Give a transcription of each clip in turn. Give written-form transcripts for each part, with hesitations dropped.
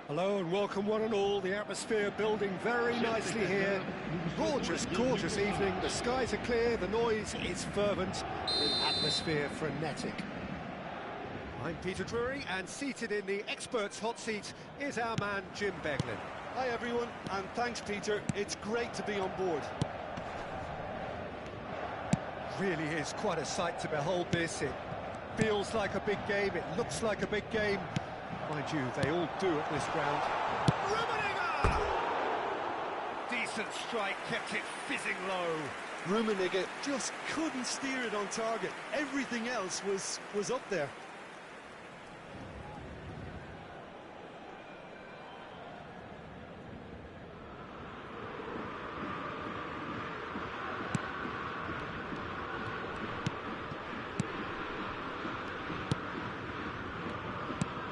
Hello and welcome one and all. The atmosphere building very nicely here. Gorgeous, gorgeous evening. The skies are clear, the noise is fervent, the atmosphere frenetic. I'm Peter Drury, and seated in the experts' hot seat is our man Jim Beglin. Hi everyone, and thanks Peter. It's great to be on board. Really is quite a sight to behold this. It feels like a big game, it looks like a big game. Mind you, they all do at this ground. Decent strike, kept it fizzing low. Rummenigge just couldn't steer it on target. Everything else was up there.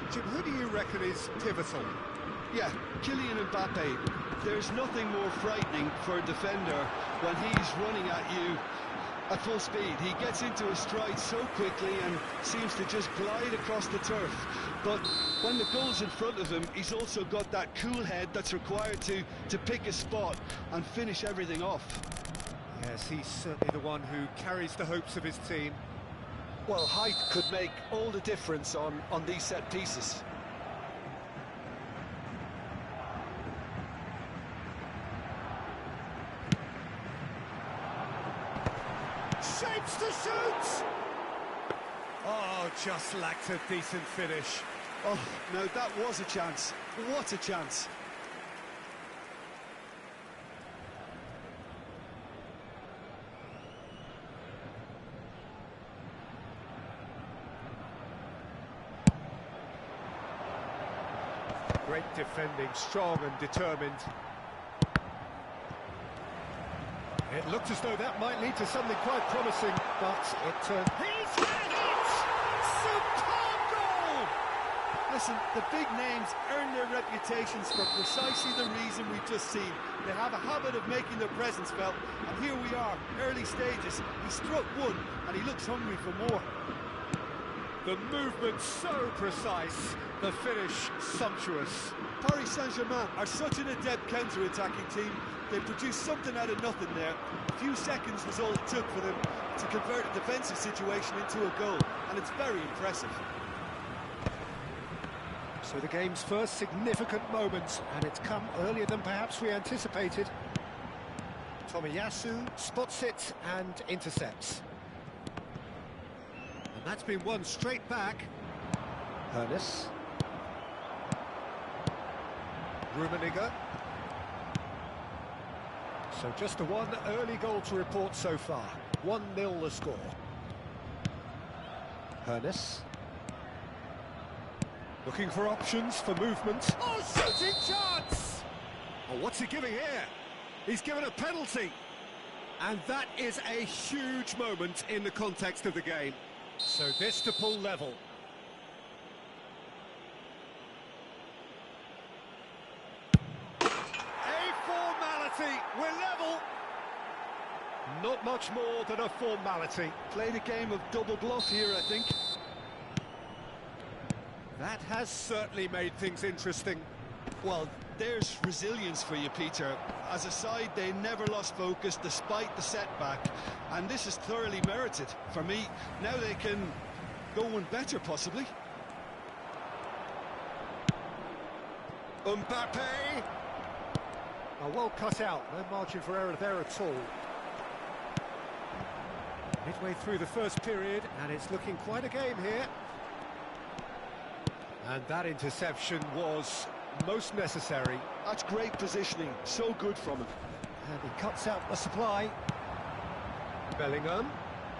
Jim, who do you reckon is pivotal? Yeah, Kylian Mbappe. There's nothing more frightening for a defender when he's running at you at full speed. He gets into a stride so quickly and seems to just glide across the turf. But when the goal's in front of him, he's also got that cool head that's required to pick a spot and finish everything off. Yes, he's certainly the one who carries the hopes of his team. Well, height could make all the difference on these set pieces. Shapes to shoot! Oh, just lacked a decent finish. Oh, no, that was a chance. What a chance. Great defending, strong and determined. It looked as though that might lead to something quite promising, but it turned... He's had it! Superb goal! Listen, the big names earn their reputations for precisely the reason we've just seen. They have a habit of making their presence felt, and here we are, early stages. He struck one, and he looks hungry for more. The movement so precise, the finish sumptuous. Paris Saint-Germain are such an adept counter-attacking team. They produced something out of nothing there. A few seconds was all it took for them to convert a defensive situation into a goal, and it's very impressive. So the game's first significant moment, and it's come earlier than perhaps we anticipated. Tomiyasu spots it and intercepts. And that's been won straight back. Hernes. Rummenigge. So just the one early goal to report so far. 1-0 the score. Hernes. Looking for options for movement. Oh, shooting chance! Oh, what's he giving here? He's given a penalty. And that is a huge moment in the context of the game. So this to pull level. We're level. Not much more than a formality. Played a game of double bluff here, I think. That has certainly made things interesting. Well, there's resilience for you, Peter. As a side, they never lost focus despite the setback, and this is thoroughly merited. For me, now they can go one better, possibly. Mbappe! Oh, well cut out, no margin for error there at all. Midway through the first period, and it's looking quite a game here. And that interception was most necessary. That's great positioning, so good from him. And he cuts out the supply. Bellingham.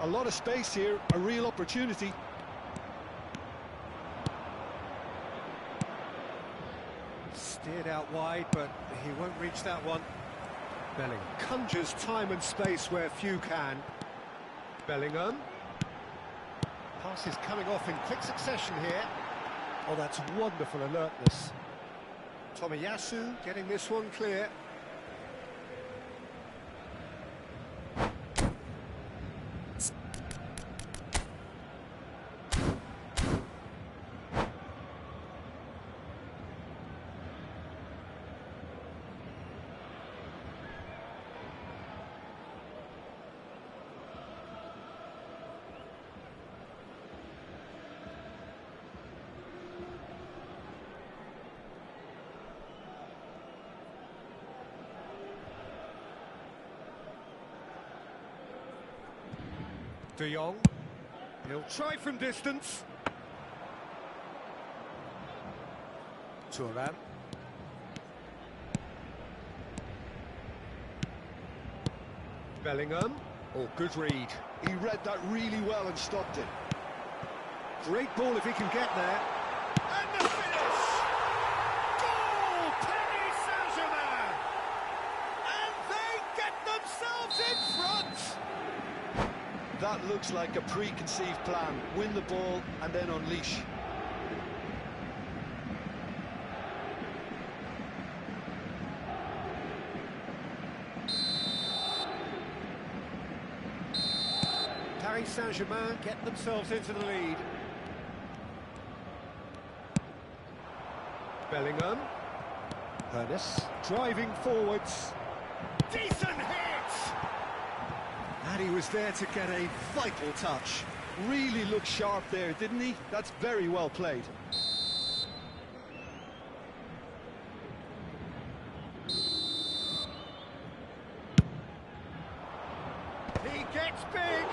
A lot of space here, a real opportunity. Steered out wide, but he won't reach that one. Bellingham conjures time and space where few can. Bellingham. Pass is coming off in quick succession here. Oh, that's wonderful alertness. Tomiyasu getting this one clear. De Jong. He'll try from distance. Thuram. Bellingham. Oh, good read. He read that really well and stopped it. Great ball if he can get there. And the finish! Goal! Paris Saint-Germain! And they get themselves in front! That looks like a preconceived plan. Win the ball and then unleash. Paris Saint-Germain get themselves into the lead. Bellingham. Ernest driving forwards. Decent hit! And he was there to get a vital touch. Really looked sharp there, didn't he? That's very well played. He gets big.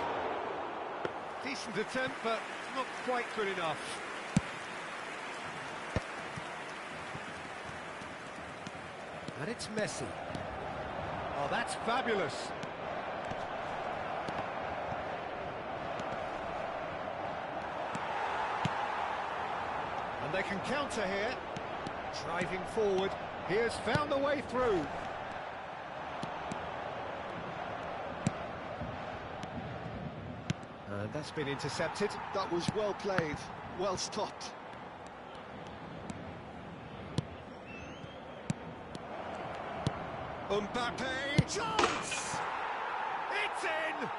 Decent attempt, but not quite good enough. And it's Messi. Oh, that's fabulous. And they can counter here. Driving forward. He has found a way through. And that's been intercepted. That was well played, well stopped. Mbappe, chance! It's in!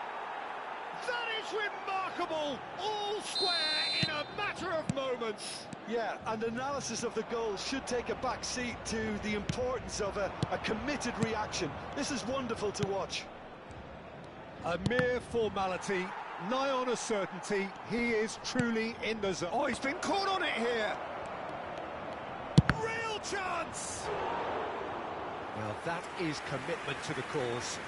That is remarkable! All square in a matter of moments. Yeah, and analysis of the goal should take a back seat to the importance of a committed reaction. This is wonderful to watch. A mere formality, nigh on a certainty. He is truly in the zone. Oh, he's been caught on it here! Real chance! Well, that is commitment to the cause.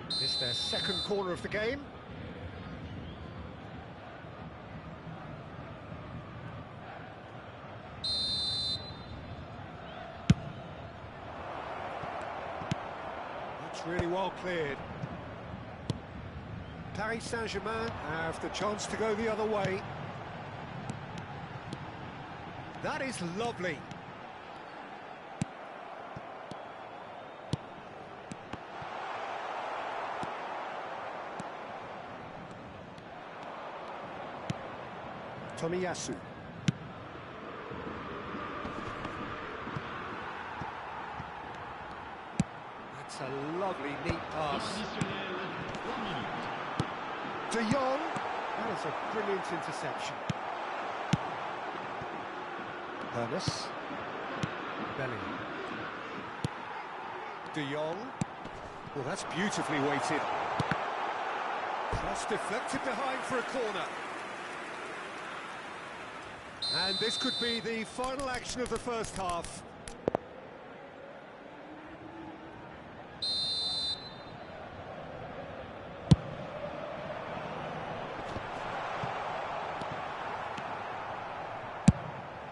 This is their second corner of the game. Really well cleared. Paris Saint-Germain have the chance to go the other way. That is lovely. Tomiyasu. It's a lovely, neat pass. De Jong. That is a brilliant interception. Ernest. Bellingham. De Jong. Well, that's beautifully weighted. Cross deflected behind for a corner. And this could be the final action of the first half.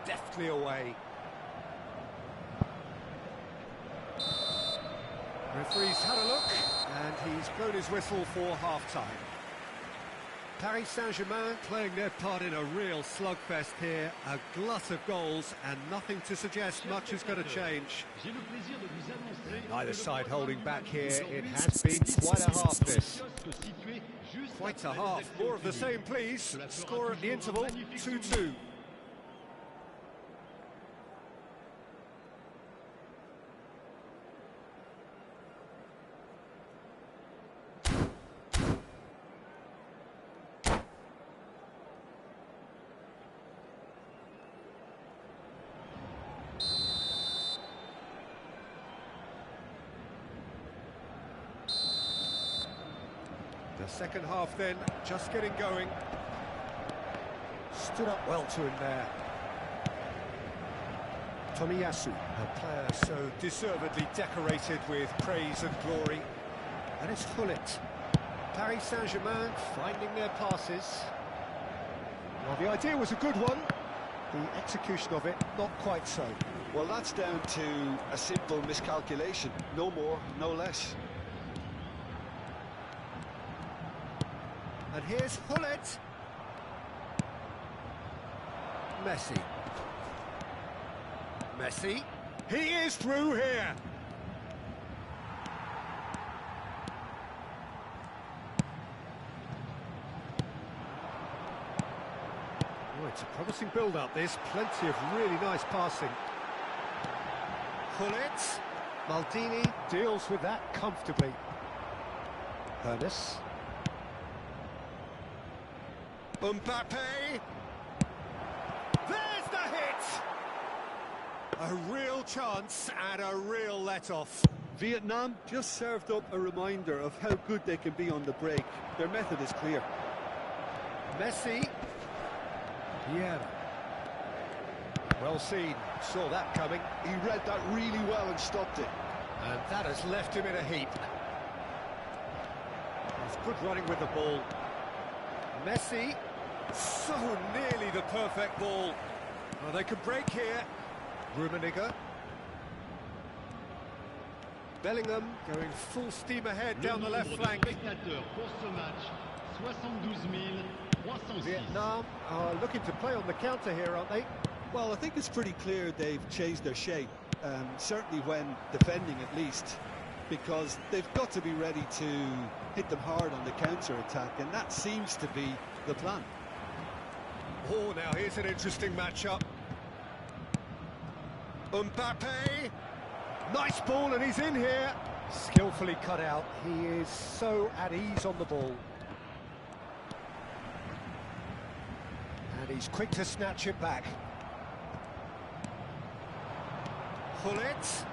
Deftly away. Referee's had a look, and he's blown his whistle for half-time. Paris Saint-Germain playing their part in a real slugfest here, a glut of goals, and nothing to suggest much is going to change. Neither side holding back here. It has been quite a half, this. Quite a half. More of the same, please. Score at the interval, 2-2. The second half then, just getting going. Stood up well to him there. Tomiyasu, a player so deservedly decorated with praise and glory. And it's Hullet. Paris Saint-Germain finding their passes. Well, the idea was a good one. The execution of it, not quite so. Well, that's down to a simple miscalculation. No more, no less. And here's Hullet. Messi. Messi. He is through here. Oh, it's a promising build-up, this. Plenty of really nice passing. Hullet. Maldini deals with that comfortably. Ernest. Mbappe. There's the hit! A real chance and a real let-off. Vietnam just served up a reminder of how good they can be on the break. Their method is clear. Messi. Yeah. Well seen. Saw that coming. He read that really well and stopped it. And that has left him in a heap. It's good running with the ball. Messi. So nearly the perfect ball. Well, they can break here. Rummenigge. Bellingham going full steam ahead down the left flank. Vietnam are looking to play on the counter here, aren't they? Well, I think it's pretty clear they've changed their shape, certainly when defending at least, because they've got to be ready to hit them hard on the counter-attack, and that seems to be the plan. Oh, now here's an interesting matchup. Mbappe. Nice ball, and he's in here. Skillfully cut out. He is so at ease on the ball. And he's quick to snatch it back. Hullet.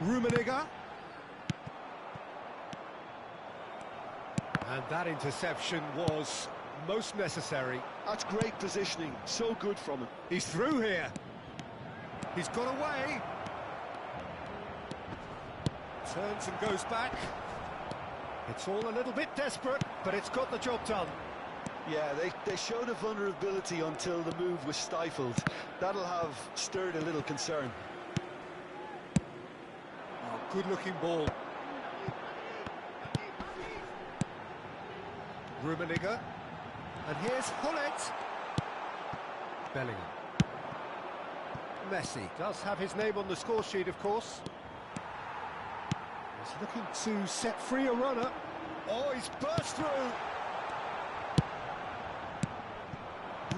Rummenigge. And that interception was most necessary. That's great positioning, so good from him. He's through here. He's got away. Turns and goes back. It's all a little bit desperate, but it's got the job done. Yeah, they showed a vulnerability until the move was stifled. That'll have stirred a little concern. Oh, good-looking ball. Rummenigge. And here's Hullet. Bellingham. Messi does have his name on the score sheet, of course. He's looking to set free a runner. Oh, he's burst through.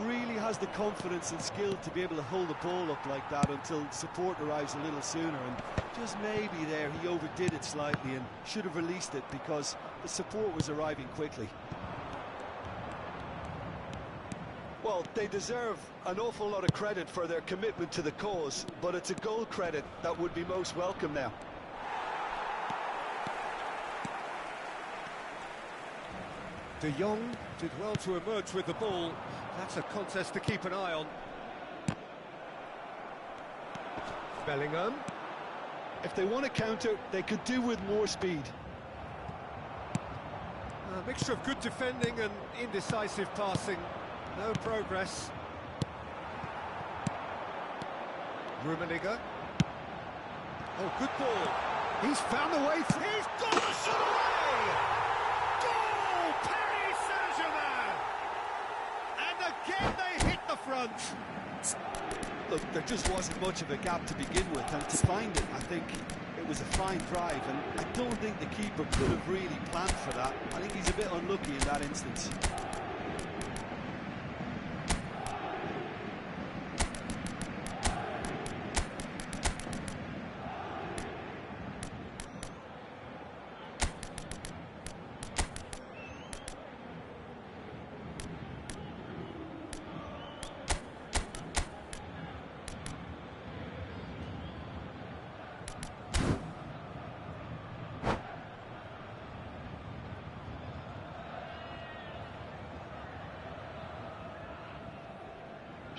Really has the confidence and skill to be able to hold the ball up like that until support arrives a little sooner, and just maybe there he overdid it slightly and should have released it because the support was arriving quickly. Well, they deserve an awful lot of credit for their commitment to the cause, but it's a goal credit that would be most welcome now. De Jong did well to emerge with the ball. That's a contest to keep an eye on. Bellingham. If they want to counter, they could do with more speed. A mixture of good defending and indecisive passing. No progress. Rummenigge. Oh, good ball. He's found a way through. He's got the shot away! Goal! Paris Saint-Germain! And again they hit the front. Look, there just wasn't much of a gap to begin with, and to find it, I think it was a fine drive, and I don't think the keeper could have really planned for that. I think he's a bit unlucky in that instance.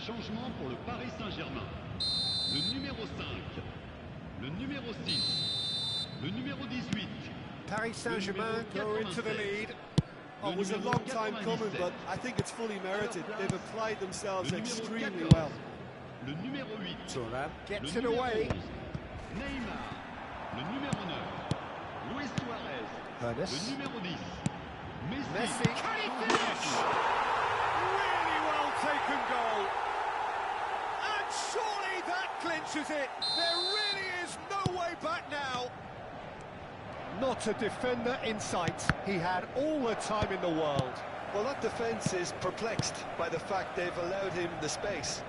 Changement pour le Paris Saint-Germain. Le numéro 5, le numéro 6, le numéro 18. Paris Saint-Germain go into the lead. Oh, it was a long time coming, but I think it's fully merited. They've applied themselves extremely well. Le numéro 8. Thuram gets le it away. 11, Neymar. Le numéro 9. Luis Suarez. Ernest. Le numéro 10. Messi. Can he finish? Really well taken goal. And surely that clinches it. There really is no way back now. Not a defender in sight. He had all the time in the world. Well, that defence is perplexed by the fact they've allowed him the space.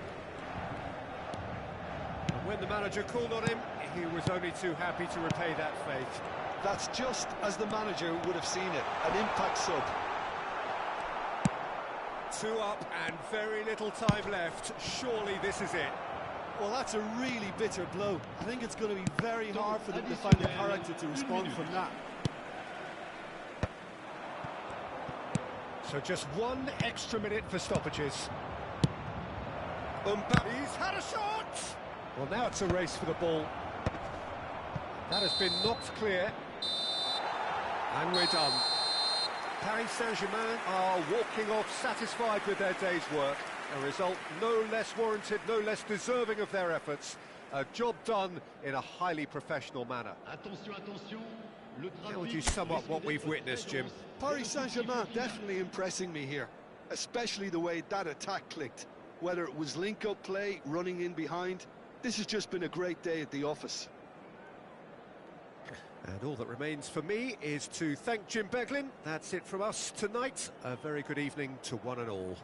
And when the manager called on him, he was only too happy to repay that faith. That's just as the manager would have seen it, an impact sub. 2 up and very little time left. Surely this is it. Well, that's a really bitter blow. I think it's going to be very hard for them to find the character to respond from that. So just 1 extra minute for stoppages. He's had a shot! Well, now it's a race for the ball. That has been knocked clear. And we're done. Paris Saint-Germain are walking off satisfied with their day's work. A result no less warranted, no less deserving of their efforts. A job done in a highly professional manner. Attention, attention. How would you sum up what we've witnessed, Jim? Paris Saint-Germain definitely impressing me here, especially the way that attack clicked. Whether it was link-up play, running in behind, this has just been a great day at the office. And all that remains for me is to thank Jim Beglin. That's it from us tonight. A very good evening to one and all.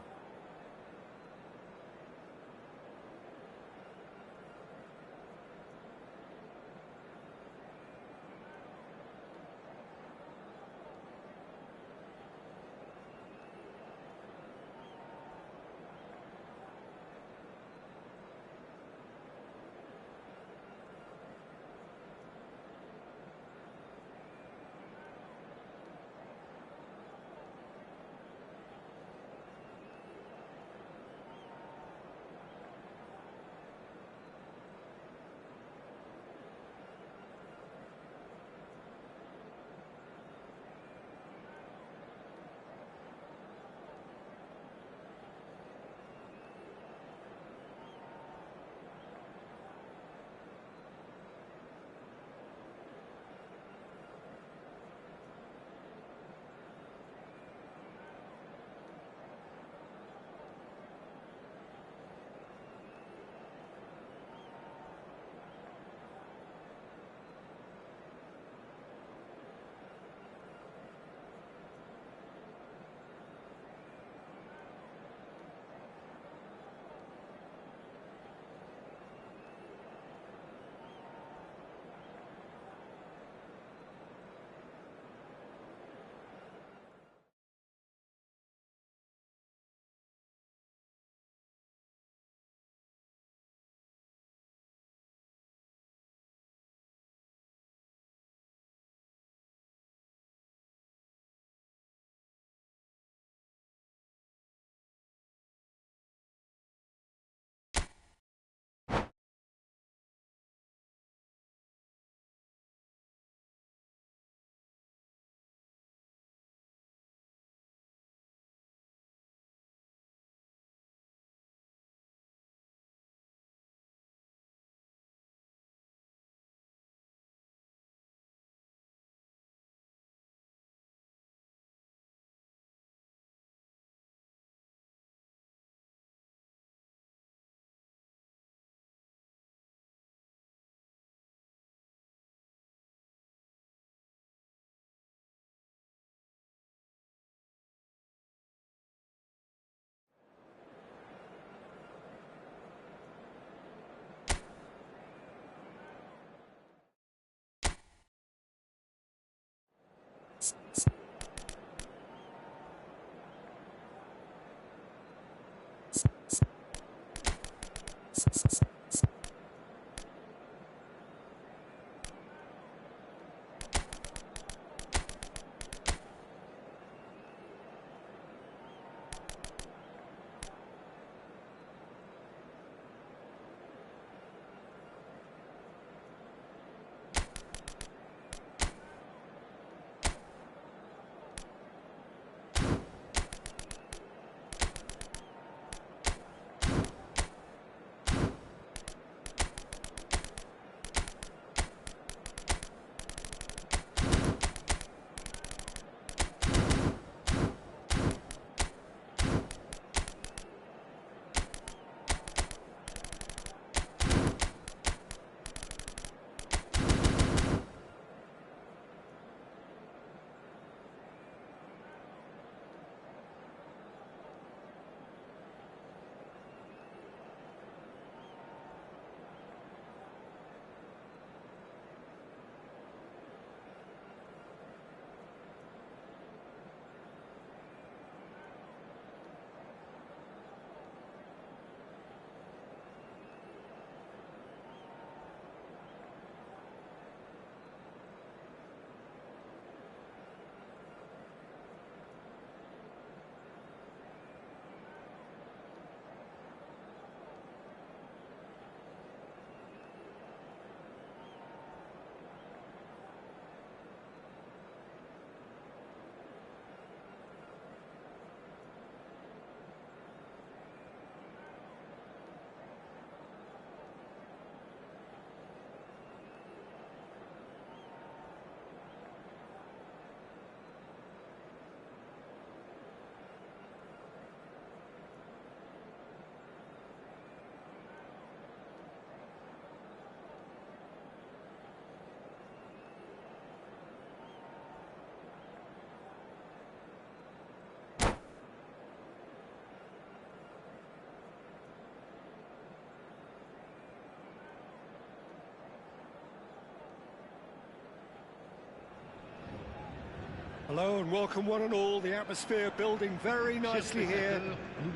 Hello and welcome one and all. The atmosphere building very nicely here.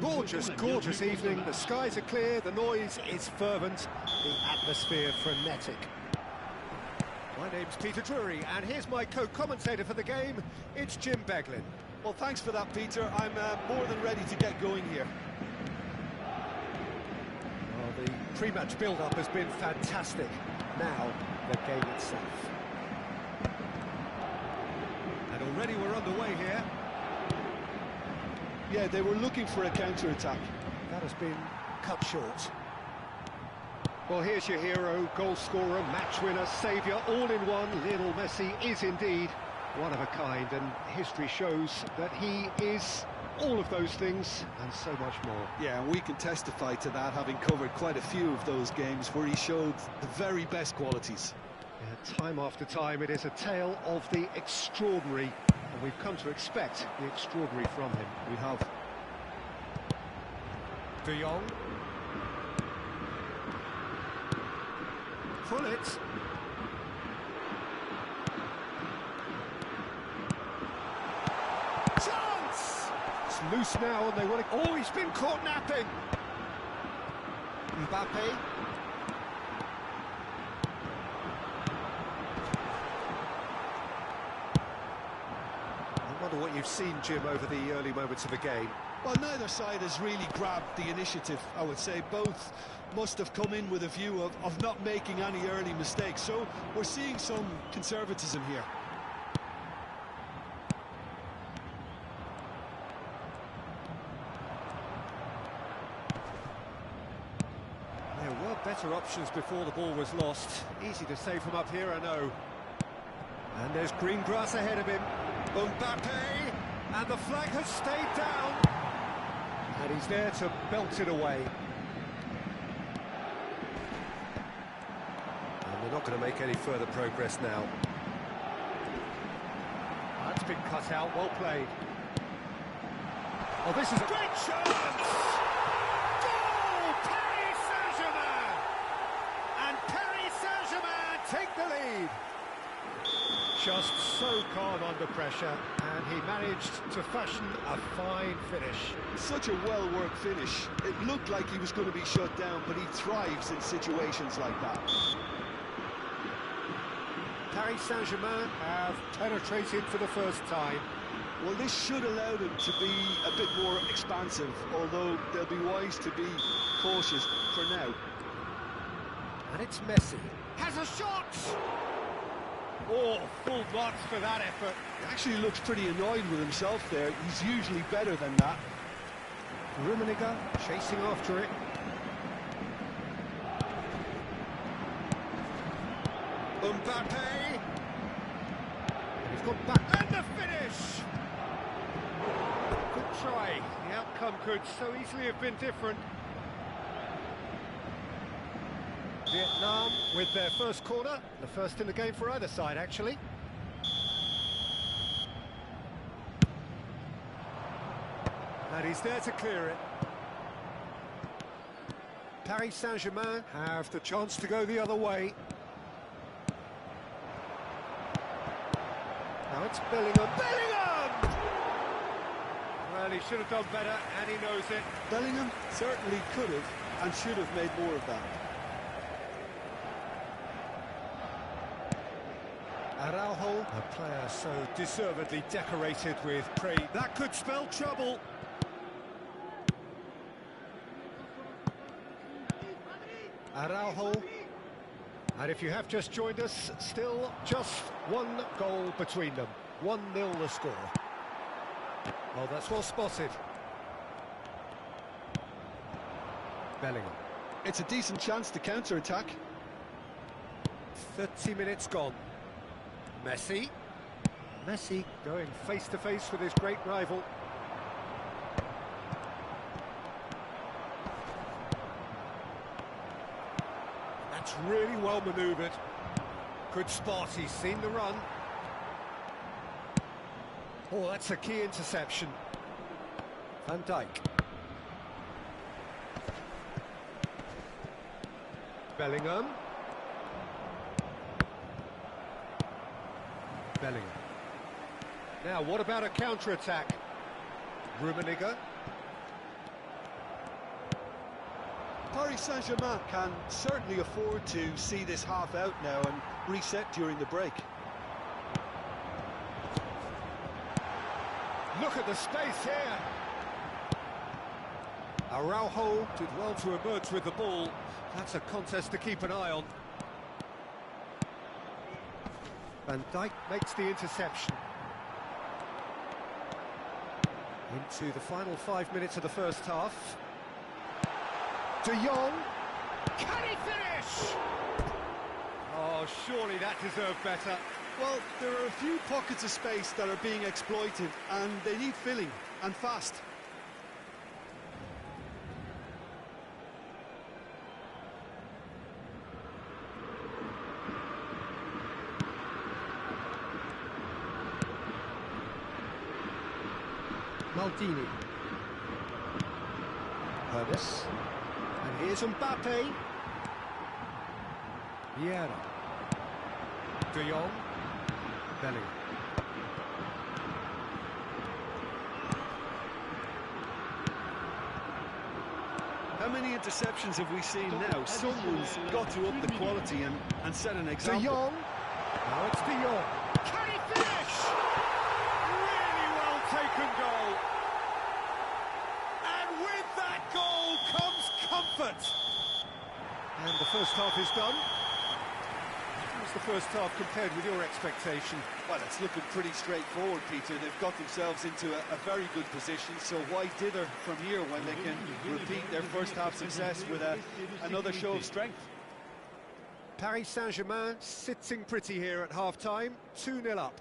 Gorgeous, gorgeous evening. The skies are clear, the noise is fervent, the atmosphere frenetic. My name's Peter Drury, and here's my co-commentator for the game. It's Jim Beglin. Well, thanks for that, Peter. I'm more than ready to get going here. Well, the pre-match build-up has been fantastic. Now, the game itself. And already we're underway here. Yeah, they were looking for a counter-attack. That has been cut short. Well, here's your hero, goal scorer, match winner, saviour, all in one. Lionel Messi is indeed one of a kind, and history shows that he is all of those things and so much more. Yeah, and we can testify to that, having covered quite a few of those games where he showed the very best qualities. Yeah, time after time, it is a tale of the extraordinary, and we've come to expect the extraordinary from him. We have. De Jong. Pullet. Chance! It's loose now, and they want to... Oh, he's been caught napping! Mbappe. I wonder what you've seen, Jim, over the early moments of the game. Well, neither side has really grabbed the initiative, I would say. Both must have come in with a view of not making any early mistakes. So we're seeing some conservatism here. There were better options before the ball was lost. Easy to say from up here, I know. And there's green grass ahead of him. Mbappe! And the flag has stayed down. And he's there to belt it away. And they're not going to make any further progress now. That's been cut out, well played. Oh, this is a great chance! Goal! Paris Saint-Germain! And Paris Saint-Germain take the lead. Just so calm under pressure, and he managed to fashion a fine finish. Such a well-worked finish. It looked like he was going to be shut down, but he thrives in situations like that. Paris Saint-Germain have penetrated for the first time. Well, this should allow them to be a bit more expansive, although they'll be wise to be cautious for now. And it's Messi. Has a shot! Oh, full marks for that effort. He actually looks pretty annoyed with himself there. He's usually better than that. Rummenigge chasing after it. Mbappe! And he's got back. And the finish! Good try. The outcome could so easily have been different. Vietnam with their first corner, the first in the game for either side, actually. And he's there to clear it. Paris Saint-Germain have the chance to go the other way. Now it's Bellingham. Bellingham! Well, he should have done better, and he knows it. Bellingham certainly could have and should have made more of that. Araujo, a player so deservedly decorated with praise. That could spell trouble. Araujo. And if you have just joined us, still just one goal between them. 1-0 the score. Oh, that's well spotted. Bellingham. It's a decent chance to counter-attack. 30 minutes gone. Messi. Messi going face-to-face with his great rival. That's really well manoeuvred. Good spot, he's seen the run. Oh, that's a key interception. Van Dijk. Bellingham. Bellingham. Now, what about a counter-attack? Rummenigge. Paris Saint-Germain can certainly afford to see this half out now and reset during the break. Look at the space here. Araujo did well to emerge with the ball. That's a contest to keep an eye on. Van Dijk makes the interception. Into the final 5 minutes of the first half. De Jong. Can he finish? Oh, surely that deserved better. Well, there are a few pockets of space that are being exploited, and they need filling, and fast. Maldini. Curtis. And here's Mbappe. Vieira. De Jong. Bellingham. How many interceptions have we seen now? Someone's got to up the quality and set an example. De Jong. Now it's De Jong. Can he finish? Really well taken goal. And with that goal comes comfort. And the first half is done. How's the first half compared with your expectation? Well, it's looking pretty straightforward, Peter. They've got themselves into a very good position, so why dither from here when they can repeat their first half success with another show of strength? Paris Saint-Germain sitting pretty here at half-time, 2-0 up.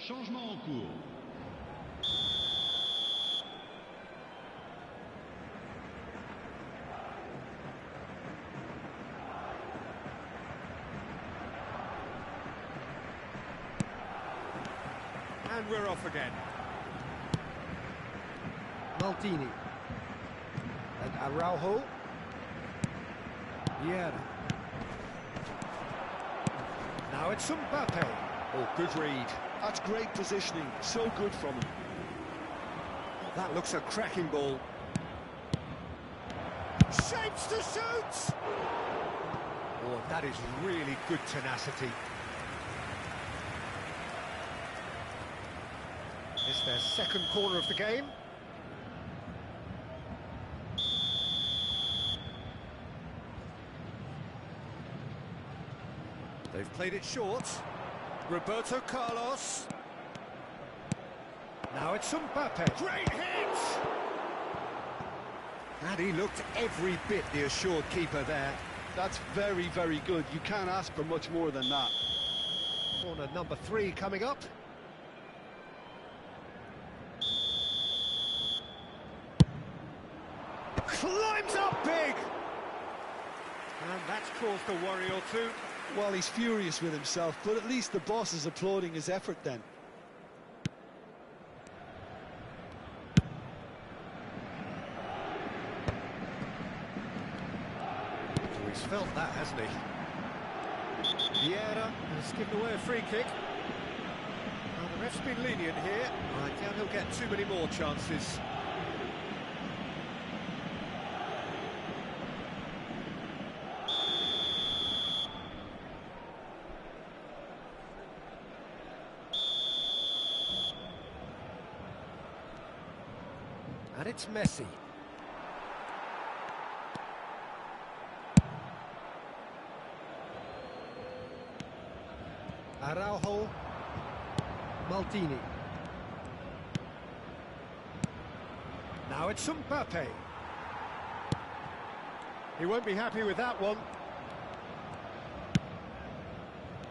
Changement en cours. And we're off again. Maldini. And Araujo. Vieira. Now it's Mbappe. Oh, good read. That's great positioning, so good from him. That looks a cracking ball. Shapes to shoot! Oh, that is really good tenacity. It's their second corner of the game. They've played it short. Roberto Carlos. Now it's Mbappe. Great hit! And he looked every bit the assured keeper there. That's very, very good. You can't ask for much more than that. Corner number 3 coming up. Climbs up big! And that's caused a worry or two. Well, he's furious with himself, but at least the boss is applauding his effort then. Oh, he's felt that, hasn't he? Vieira has given away a free kick. Well, the ref's been lenient here. I doubt he'll get too many more chances. And it's Messi. Araujo. Maldini. Now it's Mbappe. He won't be happy with that one.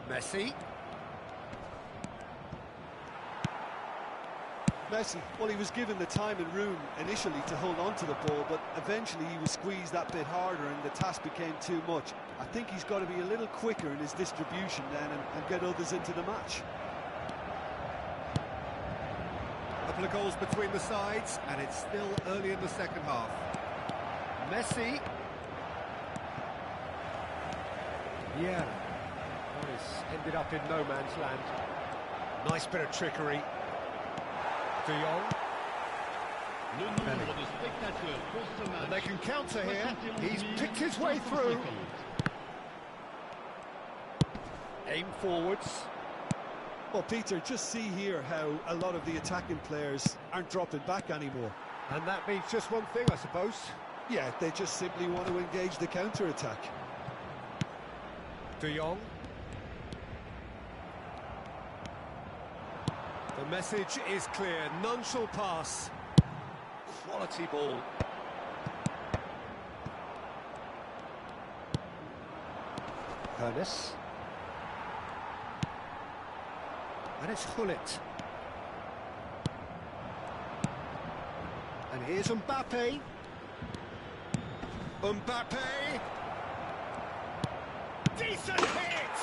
Messi. Messi, well, he was given the time and room initially to hold on to the ball, but eventually he was squeezed that bit harder and the task became too much. I think he's got to be a little quicker in his distribution then and get others into the match. A couple of goals between the sides, and it's still early in the second half. Messi. Yeah. Well, it's ended up in no man's land. Nice bit of trickery. De Jong. Le nombre de spectateurs pour ce match. And they can counter here. He's picked his way through. Aim forwards. Well, Peter, just see here how a lot of the attacking players aren't dropping back anymore. And that means just one thing, I suppose. Yeah, they just simply want to engage the counter-attack. De Jong. The message is clear, none shall pass. Quality ball. Ernest. And it's Hullet. And here's Mbappe. Mbappe. Decent hit!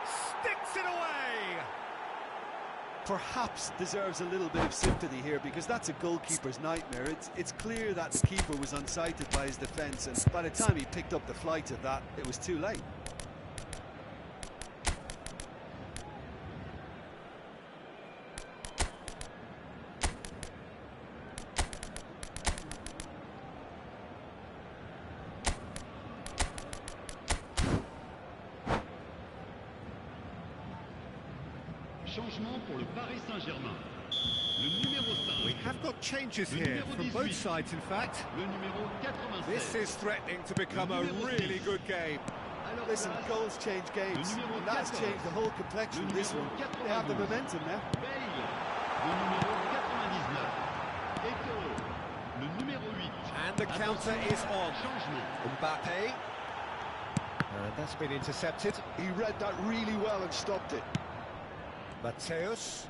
Sticks it away! Perhaps deserves a little bit of sympathy here because that's a goalkeeper's nightmare. It's clear that the keeper was unsighted by his defence, and by the time he picked up the flight of that, it was too late. Changement pour le Paris Saint-Germain. Le numéro 5. We have got changes here from both sides, in fact. Le numéro 96. This is threatening to become a really good game. Listen, goals change games, and that's changed the whole complexion of this one. They have the momentum now. Bale. Le numéro 99. Eto'o. Le numéro 8. And the counter is on. Changement. Mbappe. And that's been intercepted. He read that really well and stopped it. Mateus.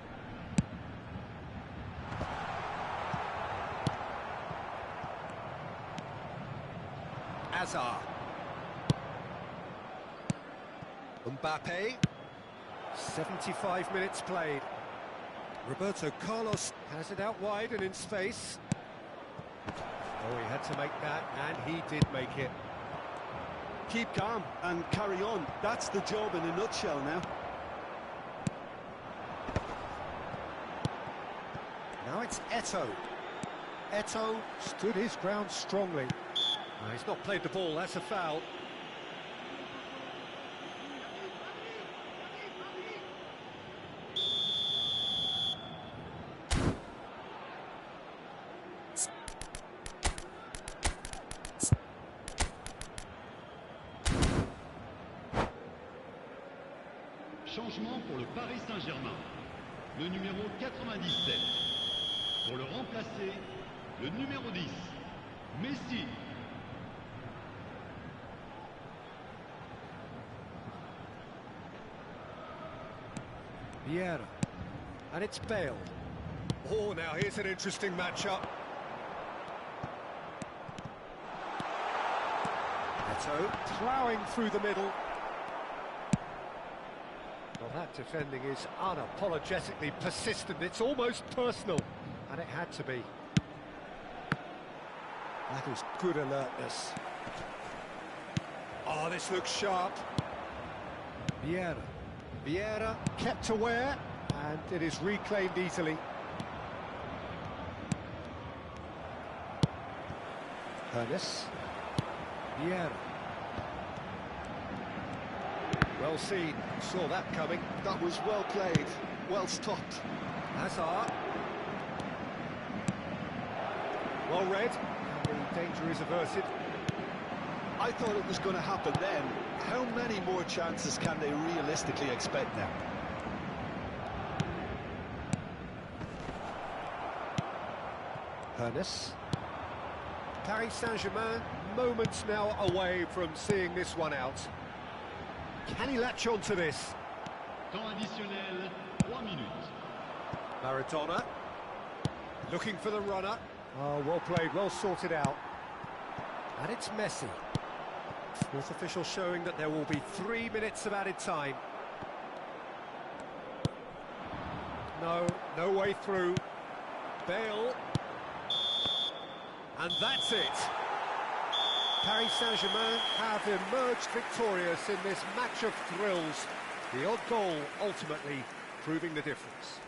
Hazard. Mbappe. 75 minutes played. Roberto Carlos has it out wide and in space. Oh, he had to make that, and he did make it. Keep calm and carry on. That's the job in a nutshell now. Now it's Eto'o. Eto'o stood his ground strongly. He's not played the ball, that's a foul. Changement pour le Paris Saint-Germain. Le numéro 97. Pour le remplacer, le numéro 10. Messi. Vieira. And it's Bale. Oh, now here's an interesting matchup. Eto'o ploughing through the middle. Well, that defending is unapologetically persistent. It's almost personal, and it had to be. That is good alertness. Oh, this looks sharp. Vieira. Vieira kept aware, and it is reclaimed easily. Ernest. Vieira. Well seen, saw that coming. That was well played, well stopped. Hazard. Well read, and the danger is averted. I thought it was going to happen then. How many more chances can they realistically expect now? Ernest. Paris Saint-Germain, moments now away from seeing this one out. Can he latch on to this? Temps additionnel, 3 minutes. Maradona, looking for the runner. Oh, well played, well sorted out. And it's Messi. Fourth official showing that there will be 3 minutes of added time. No way through. Bale. And that's it. Paris Saint-Germain have emerged victorious in this match of thrills. The odd goal ultimately proving the difference.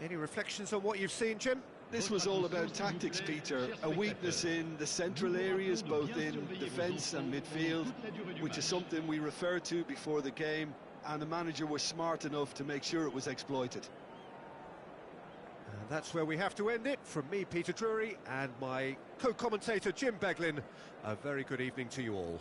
Any reflections on what you've seen, Jim? This was all about tactics, Peter. A weakness in the central areas, both in defence and midfield, which is something we referred to before the game, and the manager was smart enough to make sure it was exploited. And that's where we have to end it. From me, Peter Drury, and my co-commentator, Jim Beglin, a very good evening to you all.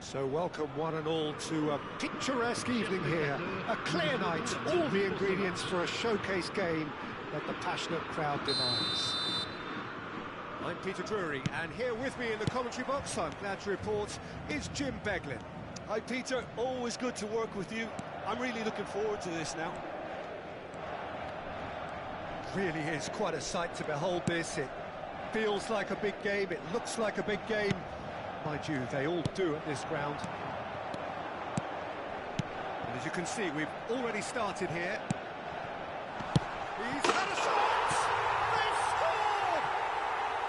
So welcome one and all to a picturesque evening here. A clear night, all the ingredients for a showcase game that the passionate crowd demands. I'm Peter Drury, and here with me in the commentary box, I'm glad to report, is Jim Beglin. Hi Peter, always good to work with you. I'm really looking forward to this now. Really is quite a sight to behold this. It feels like a big game, it looks like a big game. Mind you, they all do at this ground. And as you can see, we've already started here. He's had a shot! They've scored!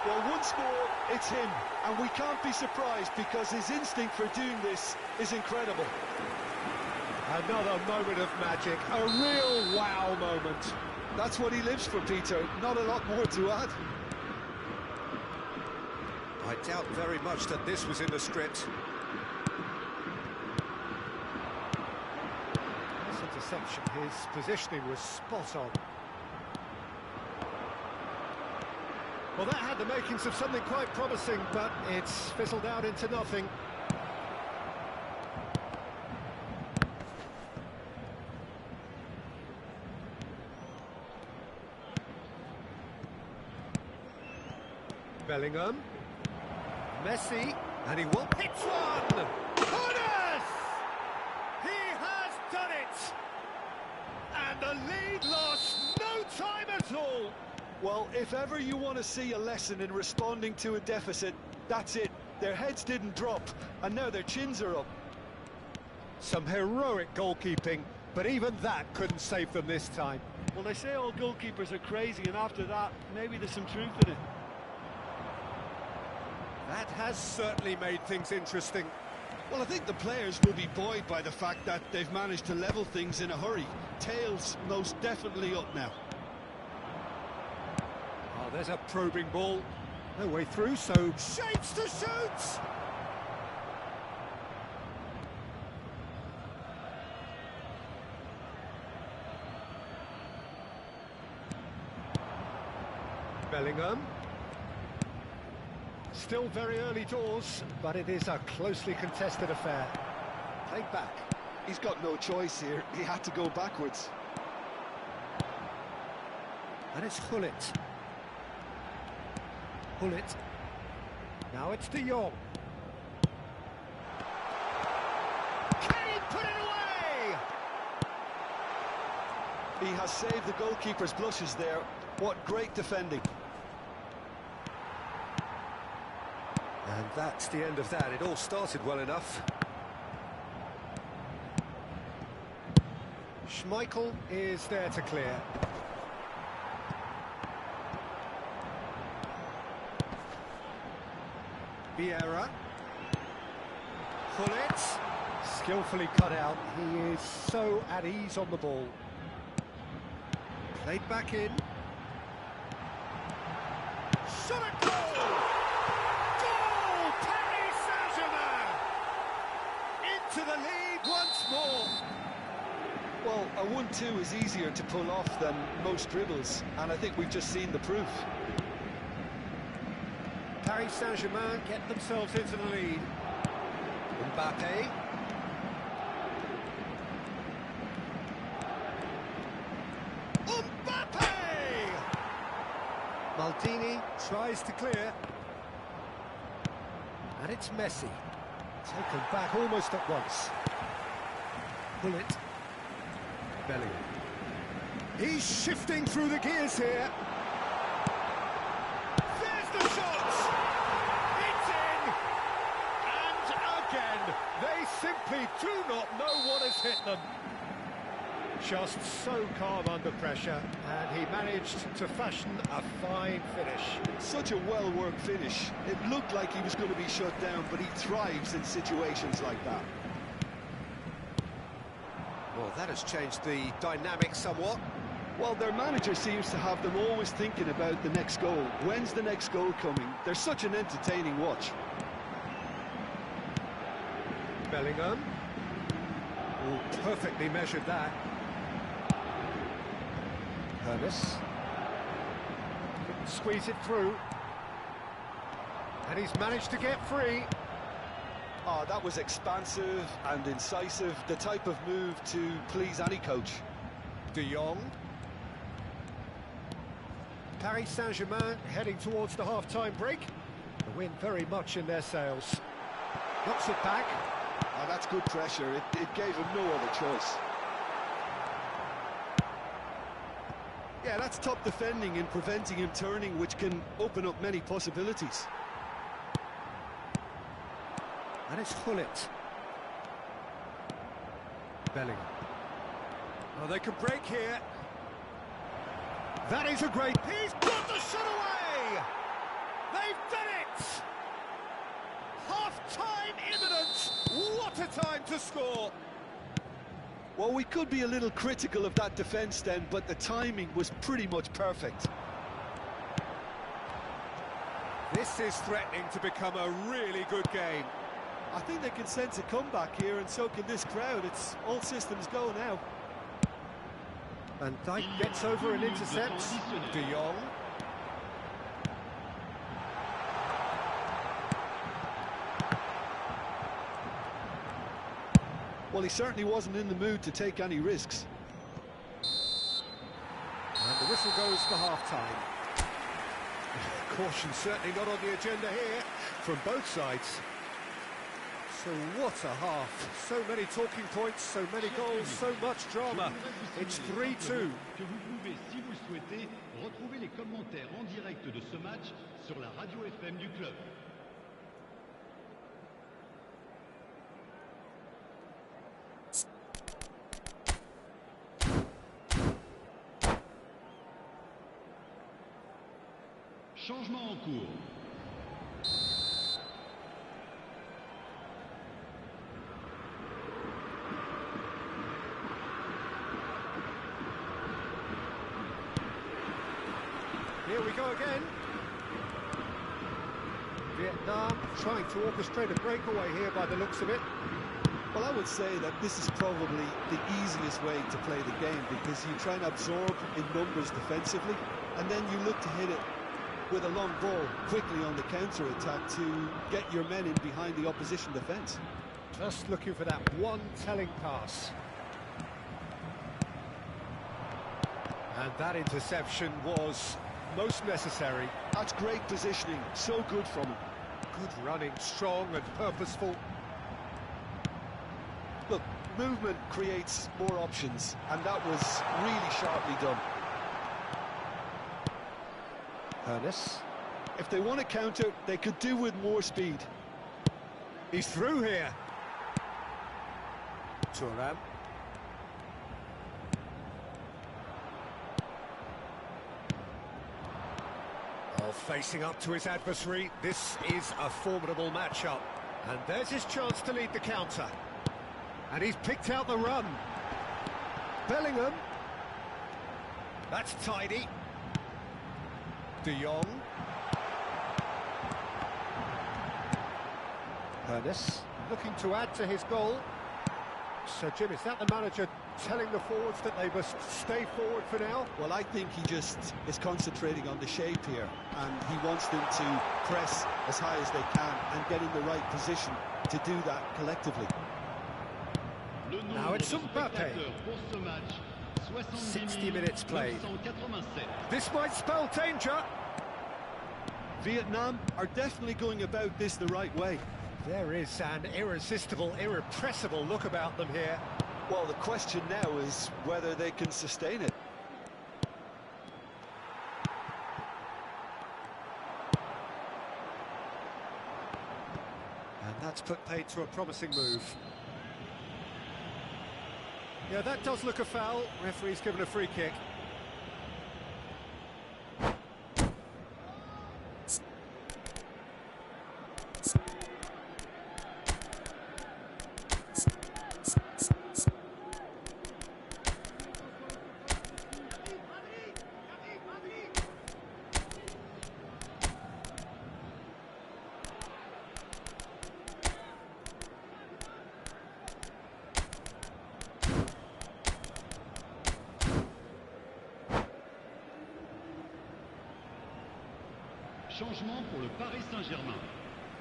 Well, one score, it's him, and we can't be surprised because his instinct for doing this is incredible. Another moment of magic, a real wow moment. That's what he lives for, Peter. Not a lot more to add. I doubt very much that this was in the script. This interception, his positioning was spot on. Well, that had the makings of something quite promising, but it's fizzled out into nothing. Bellingham, Messi, and he won't hit one! Goodness! He has done it! And the lead lost no time at all! Well, if ever you want to see a lesson in responding to a deficit, that's it. Their heads didn't drop, and now their chins are up. Some heroic goalkeeping, but even that couldn't save them this time. Well, they say all goalkeepers are crazy, and after that, maybe there's some truth in it. That has certainly made things interesting. Well, I think the players will be buoyed by the fact that they've managed to level things in a hurry. Tails most definitely up now. Oh, there's a probing ball. No way through, so shapes to shoot! Bellingham. Still very early doors, but it is a closely contested affair. Played back. He's got no choice here. He had to go backwards. And it's Gullit. Gullit. Now it's De Jong. Can he put it away? He has saved the goalkeeper's blushes there. What great defending. And that's the end of that. It all started well enough. Schmeichel is there to clear. Vieira. Gullit. Skillfully cut out. He is so at ease on the ball. Played back in. Shot a goal! To the lead once more. Well, a 1-2 is easier to pull off than most dribbles, and I think we've just seen the proof. Paris Saint-Germain get themselves into the lead. Mbappe. Mbappe! Maldini tries to clear. And it's Messi. Taken back almost at once. Gullit. Bellingham. He's shifting through the gears here. There's the shot! It's in! And again, they simply do not know what has hit them. Just so calm under pressure, and he managed to fashion a fine finish. Such a well-worked finish. It looked like he was going to be shut down, but he thrives in situations like that. Well, that has changed the dynamic somewhat. Well, their manager seems to have them always thinking about the next goal. When's the next goal coming? They're such an entertaining watch. Bellingham. Oh, perfectly measured that. Hermes. Couldn't squeeze it through. And he's managed to get free. Oh, that was expansive and incisive, the type of move to please any coach. De Jong. Paris Saint-Germain heading towards the half-time break. The wind very much in their sails. Knocks it back. Oh, that's good pressure. It gave him no other choice. Yeah, that's top defending and preventing him turning, which can open up many possibilities. And it's Hullet. Bellingham. Oh, they can break here. That is a great... He's got the shot away! They've done it! Half-time imminent! What a time to score! Well, we could be a little critical of that defence then, but the timing was pretty much perfect. This is threatening to become a really good game. I think they can sense a comeback here, and so can this crowd. It's all systems go now. Van Dijk gets over and intercepts. De Jong. Well, he certainly wasn't in the mood to take any risks. And the whistle goes for half-time. Caution certainly not on the agenda here from both sides. So what a half. So many talking points, so many goals, so much drama. It's 3-2. Que vous pouvez, si vous le souhaitez, retrouver les commentaires en direct de ce match sur la radio FM du club. Changement en cours. Here we go again. Vietnam trying to orchestrate a breakaway here by the looks of it. Well, I would say that this is probably the easiest way to play the game, because you try and absorb in numbers defensively, and then you look to hit it with a long ball quickly on the counter-attack to get your men in behind the opposition defence. Just looking for that one telling pass. And that interception was most necessary. That's great positioning, so good from him. Good running, strong and purposeful. Look, movement creates more options, and that was really sharply done. Ernest. If they want to counter, they could do with more speed. He's through here. Thuram. Oh, facing up to his adversary. This is a formidable matchup. And there's his chance to lead the counter. And he's picked out the run. Bellingham. That's tidy. De Jong. Ernest looking to add to his goal. So, Jim, is that the manager telling the forwards that they must stay forward for now? Well, I think he just is concentrating on the shape here, and he wants them to press as high as they can and get in the right position to do that collectively. Now it's Mbappe. 60 minutes played. This might spell danger. Vietnam are definitely going about this the right way. There is an irresistible, irrepressible look about them here. Well, the question now is whether they can sustain it. And that's put paid to a promising move. Yeah, that does look a foul. Referee's given a free kick. Changement pour le Paris Saint-Germain.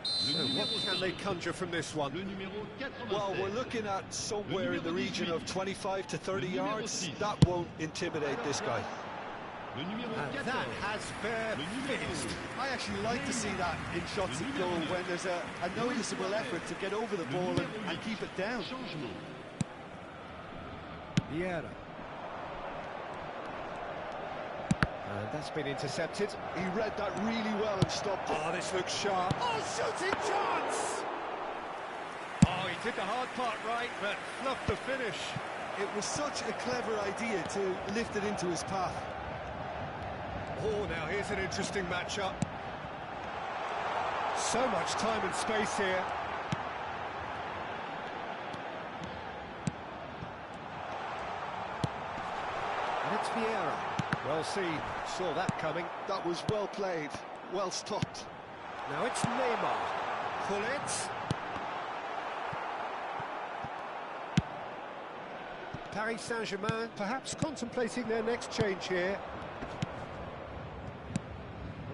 So what can they conjure from this one? Le numéro 96. Well, we're looking at somewhere in the region of 25 to 30 yards. That won't intimidate this guy. Le numéro And 14. that has fair Le numéro finished. I actually like to see that in shots at goal when there's a noticeable effort to get over the ball and keep it down. Changement. Vieira. And that's been intercepted. He read that really well and stopped it. Oh, this looks sharp. Oh, shooting chance! Oh, he did the hard part right, but fluffed the finish. It was such a clever idea to lift it into his path. Oh, now here's an interesting matchup. So much time and space here. And it's Vieira. Well seen, saw that coming. That was well played, well stopped. Now it's Neymar. Gullit. Paris Saint-Germain perhaps contemplating their next change here.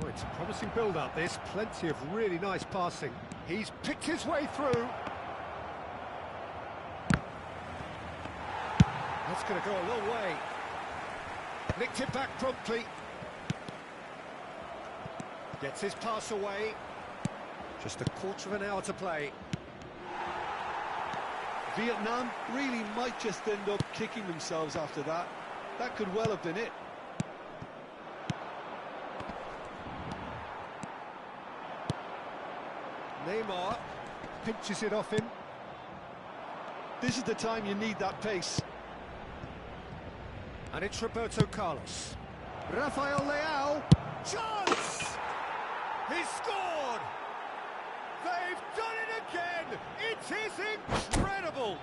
Oh, it's a promising build-up, this. Plenty of really nice passing. He's picked his way through. That's going to go a long way. Nicked it back promptly. Gets his pass away. Just a quarter of an hour to play. Vietnam really might just end up kicking themselves after that. That could well have been it. Neymar pinches it off him. This is the time you need that pace. And it's Roberto Carlos. Rafael Leao. Chance! He's scored! They've done it again! It is incredible!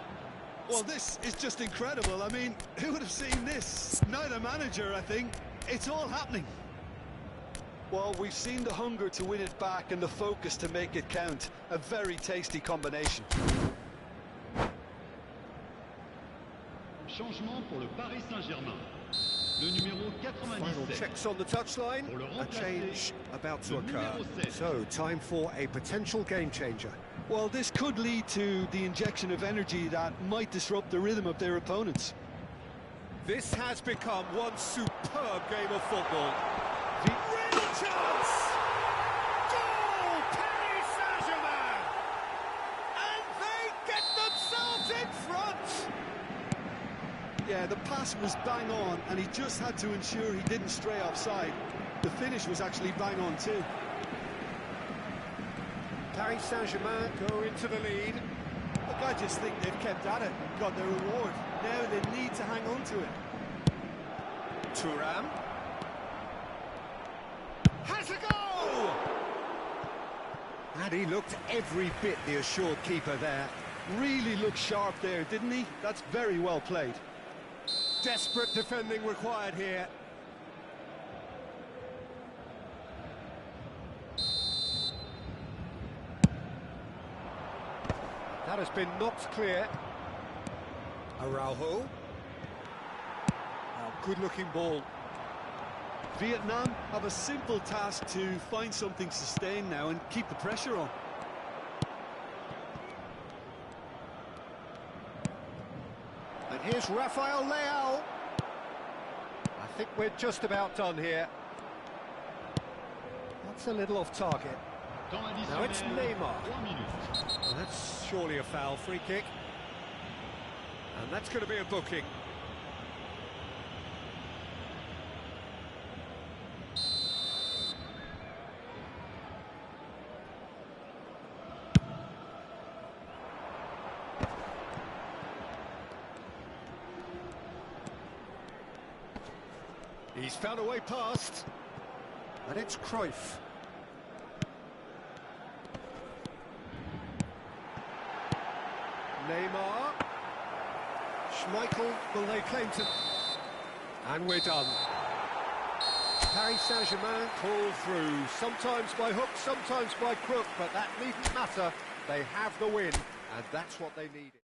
Well, this is just incredible. I mean, who would have seen this? Neither manager, I think. It's all happening. Well, we've seen the hunger to win it back and the focus to make it count. A very tasty combination. Changement pour le Paris Saint-Germain. Le numéro Final 97. checks on the touchline. Pour le A remplacer, change about to le occur. numéro 7. So, time for a potential game changer. Well, this could lead to the injection of energy that might disrupt the rhythm of their opponents. This has become one superb game of football. The real chance! Goal! Paris Saint-Germain! And they get themselves in front! Yeah, the pass was bang on, and he just had to ensure he didn't stray offside. The finish was actually bang on too. Paris Saint-Germain go into the lead. Look, I just think they've kept at it and got their reward. Now they need to hang on to it. Thuram has a go! And he looked every bit the assured keeper there. Really looked sharp there, didn't he? That's very well played. Desperate defending required here. That has been knocked clear. Araujo. Oh, good-looking ball. Vietnam have a simple task to find something sustained now and keep the pressure on. And here's Rafael Leao. I think we're just about done here. That's a little off target. Temps Now it's additionnel, Neymar. 3 minutes. And that's surely a foul, free kick. And that's going to be a booking. He's found a way past. And it's Cruyff. Neymar. Schmeichel will lay claim to... And we're done. Paris Saint-Germain pull through, sometimes by hook, sometimes by crook, but that needn't matter. They have the win, and that's what they needed.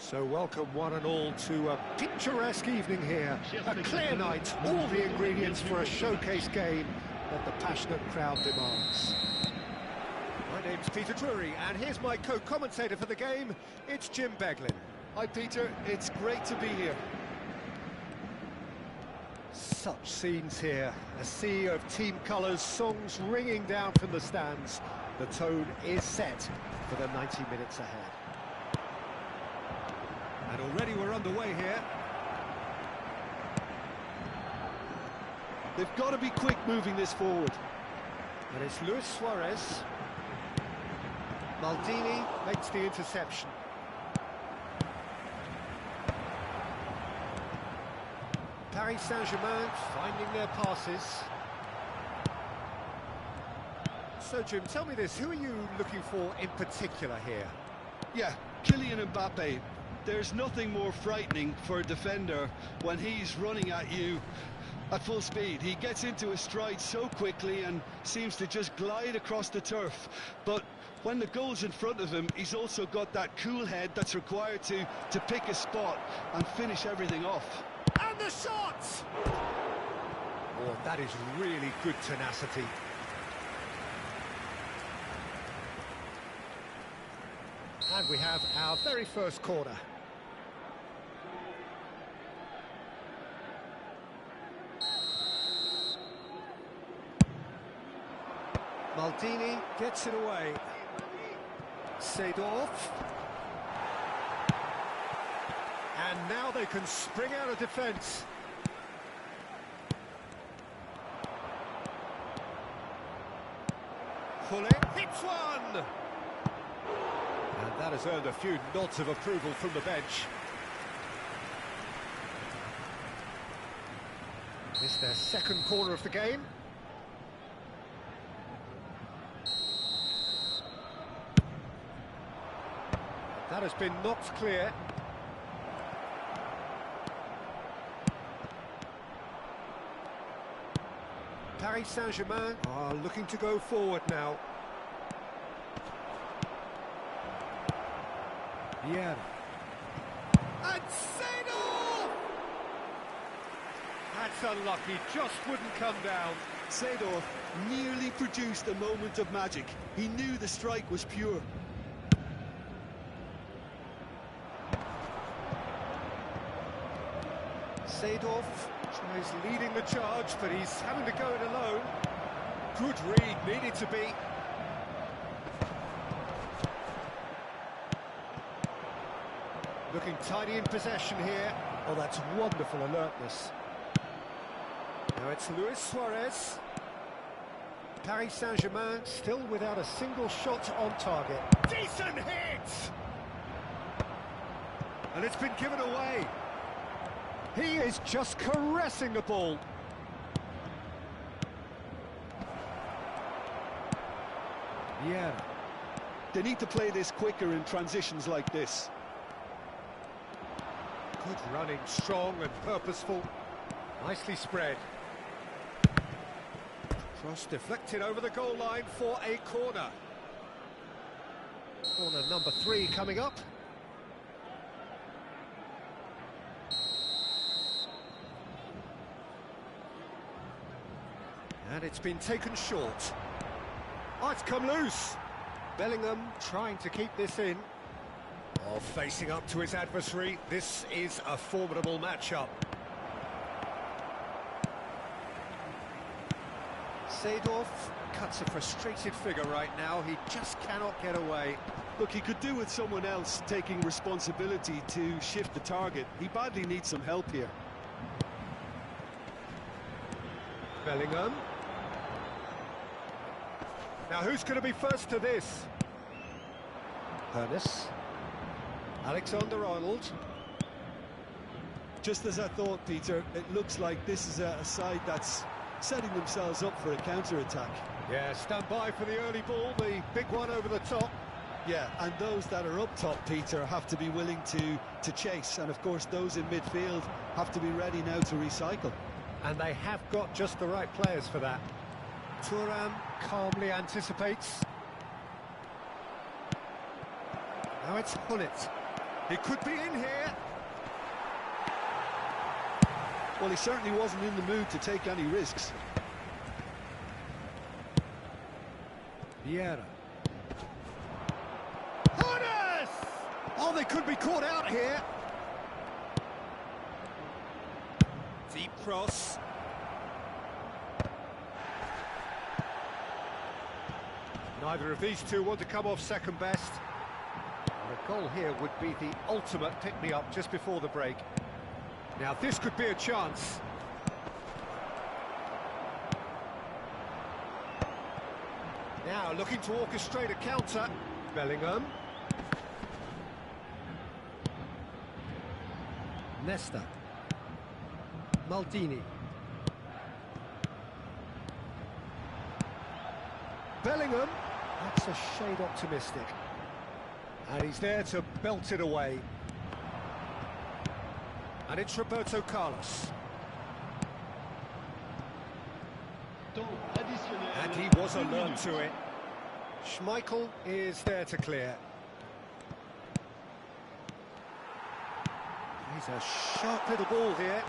So welcome one and all to a picturesque evening here. A clear night, all the ingredients for a showcase game that the passionate crowd demands. My name's Peter Drury, and here's my co-commentator for the game. It's Jim Beglin. Hi Peter, it's great to be here. Such scenes here, a sea of team colours, songs ringing down from the stands. The tone is set for the 90 minutes ahead. And already we're underway here. They've got to be quick moving this forward. And it's Luis Suarez. Maldini makes the interception. Paris Saint-Germain finding their passes. So, Jim, tell me this, who are you looking for in particular here? Yeah, Kylian Mbappe. There's nothing more frightening for a defender when he's running at you at full speed. He gets into a stride so quickly and seems to just glide across the turf. But when the goal's in front of him, he's also got that cool head that's required to pick a spot and finish everything off. And the shot! Oh, that is really good tenacity. And we have our very first corner. Maldini gets it away. Seedorf. And now they can spring out of defence. Hullet hits one! And that has earned a few nods of approval from the bench. This is their second corner of the game. That has been knocked clear. Paris Saint-Germain are looking to go forward now. Yeah. And Seedorf! That's unlucky, just wouldn't come down. Seedorf nearly produced a moment of magic. He knew the strike was pure. Seedorf tries leading the charge, but he's having to go it alone. Good read, needed to be. Looking tidy in possession here. Oh, that's wonderful alertness. Now it's Luis Suarez. Paris Saint-Germain still without a single shot on target. Decent hit! And it's been given away. He is just caressing the ball. Yeah. They need to play this quicker in transitions like this. Good running, strong and purposeful. Nicely spread. Cross deflected over the goal line for a corner. Corner number 3 coming up. And it's been taken short. Oh, it's come loose. Bellingham trying to keep this in. Oh, facing up to his adversary. This is a formidable matchup. Seedorf cuts a frustrated figure right now. He just cannot get away. Look, he could do with someone else taking responsibility to shift the target. He badly needs some help here. Bellingham. Now who's going to be first to this? Ernest. Alexander-Arnold. Just as I thought, Peter, it looks like this is a side that's setting themselves up for a counter-attack. Yeah, stand by for the early ball, the big one over the top. Yeah, and those that are up top, Peter, have to be willing to chase. And of course, those in midfield have to be ready now to recycle. And they have got just the right players for that. Thuram calmly anticipates. Now it's Hullet. He could be in here. Well, he certainly wasn't in the mood to take any risks. Vieira. Horace! Oh, they could be caught out here. Deep cross. Neither of these two want to come off second best. And a goal here would be the ultimate pick-me-up just before the break. Now this could be a chance. Now looking to orchestrate a counter. Bellingham. Nesta. Maldini. Bellingham. That's a shade optimistic. And he's there to belt it away. And it's Roberto Carlos. And he was alert to it. Schmeichel is there to clear. He's a sharp little ball here.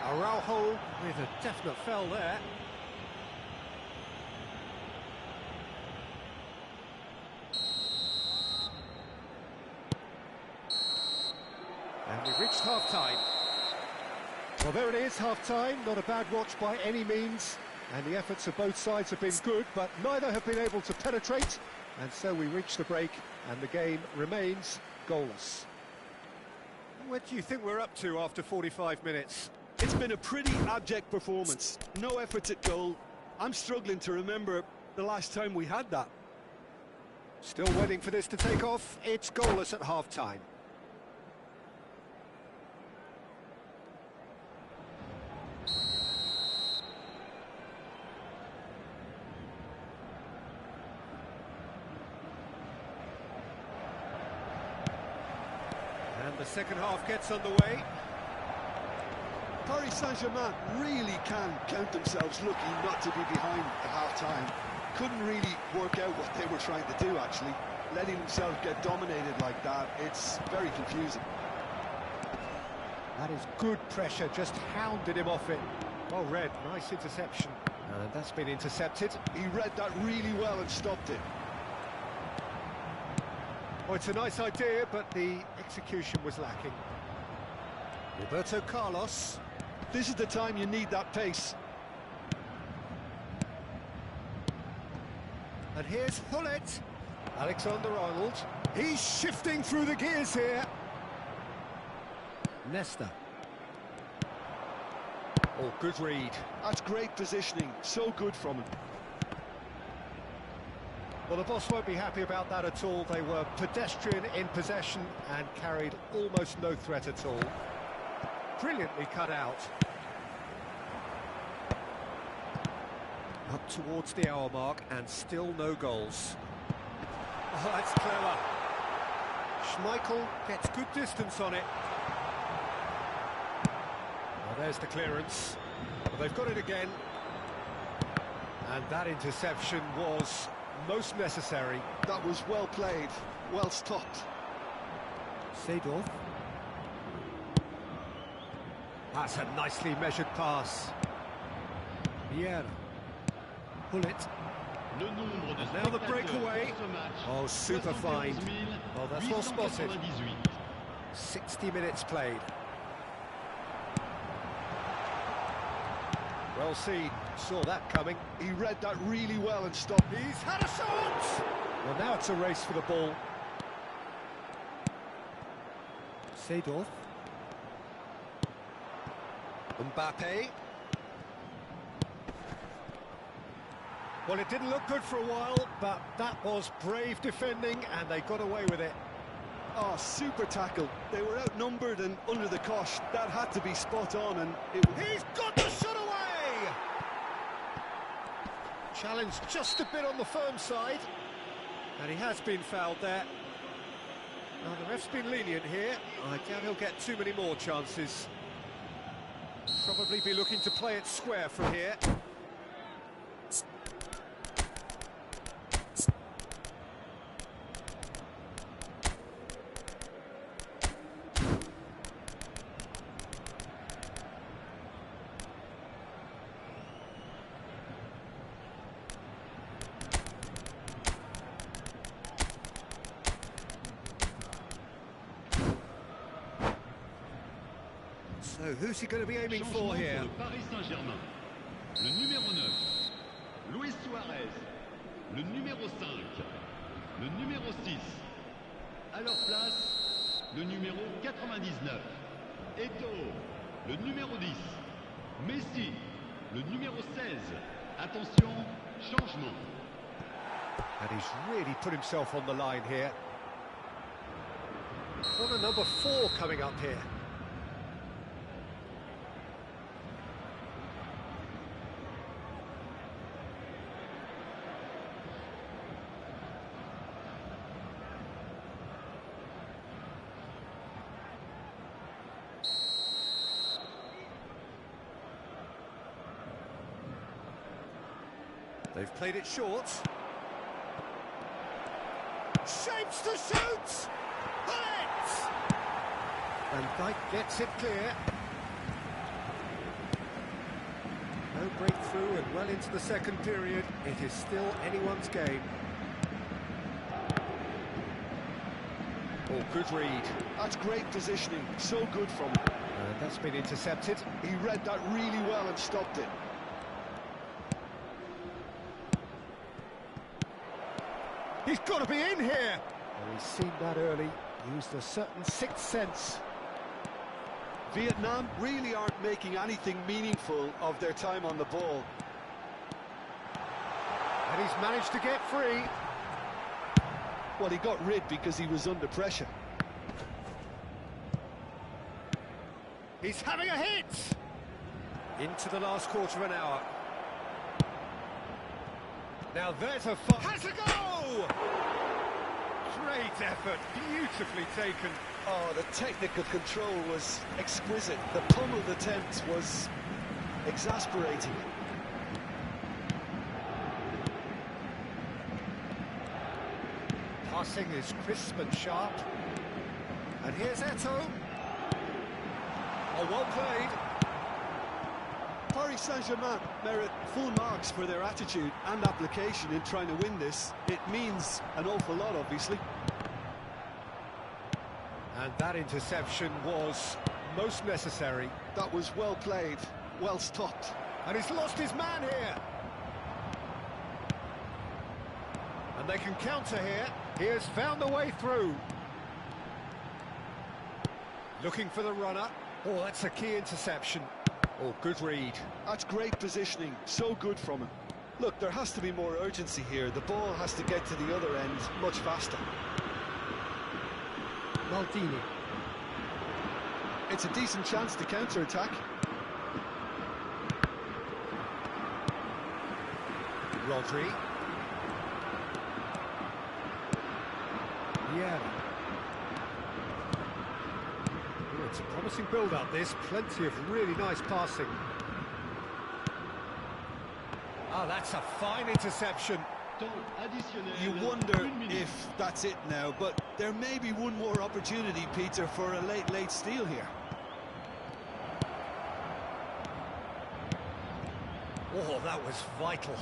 Araujo with a definite foul there. And we've reached half-time. Well, there it is, half-time. Not a bad watch by any means. And the efforts of both sides have been good, but neither have been able to penetrate. And so we reach the break, and the game remains goalless. What do you think we're up to after 45 minutes? It's been a pretty abject performance. No efforts at goal. I'm struggling to remember the last time we had that. Still waiting for this to take off. It's goalless at half-time. And the second half gets underway. Paris Saint-Germain really can count themselves lucky not to be behind at half-time. Couldn't really work out what they were trying to do, actually. Letting themselves get dominated like that, it's very confusing. That is good pressure, just hounded him off it. Well read, nice interception. And that's been intercepted. He read that really well and stopped it. Well, it's a nice idea, but the execution was lacking. Roberto Carlos. This is the time you need that pace. And here's Hullet. Alexander-Arnold. He's shifting through the gears here. Nesta. Oh, good read. That's great positioning. So good from him. Well, the boss won't be happy about that at all. They were pedestrian in possession and carried almost no threat at all. Brilliantly cut out. Up towards the hour mark and still no goals. Oh, that's clever. Schmeichel gets good distance on it. Well, there's the clearance. Well, they've got it again. And that interception was most necessary. That was well played, well stopped. Seedorf. That's a nicely measured pass. Vieira. Hullet. And now the breakaway. Oh, super fine. Oh, that's well spotted. 60 minutes played. Well seen, saw that coming. He read that really well and stopped. He's had a shot! Well, now it's a race for the ball. Seedorf. Mbappe. Well, it didn't look good for a while, but that was brave defending, and they got away with it. Oh, super tackle. They were outnumbered and under the cosh. That had to be spot on, and it... He's got the shot away! Challenged just a bit on the firm side, and he has been fouled there. Now, the ref's been lenient here. I doubt he'll get too many more chances. Probably be looking to play it square from here. So who's he going to be aiming Changement for pour here? le Paris Saint-Germain. Le numéro 9, Luis Suarez. Le numéro 5, le numéro 6. À leur place, le numéro 99. Eto'o, le numéro 10. Messi, le numéro 16. Attention, changement. And he's really put himself on the line here. Corner number 4 coming up here. They've played it short. Shapes to shoot! Bullet! And Dyke gets it clear. No breakthrough and well into the second period. It is still anyone's game. Oh, good read. That's great positioning, so good from him. And that's been intercepted. He read that really well and stopped it. He's got to be in here! Well, he's seen that early, used a certain sixth sense. Vietnam really aren't making anything meaningful of their time on the ball. And he's managed to get free. Well, he got rid because he was under pressure. He's having a hit! Into the last quarter of an hour. Now there's a... Has a goal! Great effort, beautifully taken. Oh, the technical control was exquisite. The pummeled attempt was exasperating. Passing is crisp and sharp. And here's Eto'o. Oh, well played. Paris Saint-Germain merit full marks for their attitude and application in trying to win this. It means an awful lot, obviously. And that interception was most necessary. That was well played, well stopped. And he's lost his man here. And they can counter here. He has found a way through. Looking for the runner. Oh, that's a key interception. Oh, good read. That's great positioning, so good from him. Look, there has to be more urgency here. The ball has to get to the other end much faster. Maldini. It's a decent chance to counter-attack. Rodri. Yeah. Oh, it's a promising build-up, this. Plenty of really nice passing. Ah, that's a fine interception. You wonder if that's it now, but there may be one more opportunity, Peter, for a late steal here. Oh, that was vital.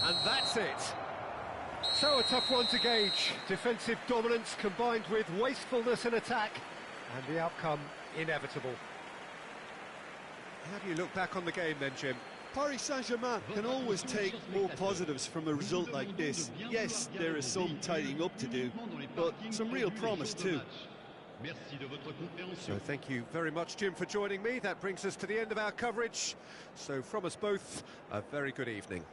And that's it. So a tough one to gauge. Defensive dominance combined with wastefulness in attack, and the outcome inevitable. How do you look back on the game then, Jim? Paris Saint-Germain can always take more positives from a result like this. Yes, there is some tidying up to do, but some real promise too. So thank you very much, Jim, for joining me. That brings us to the end of our coverage. So from us both, a very good evening.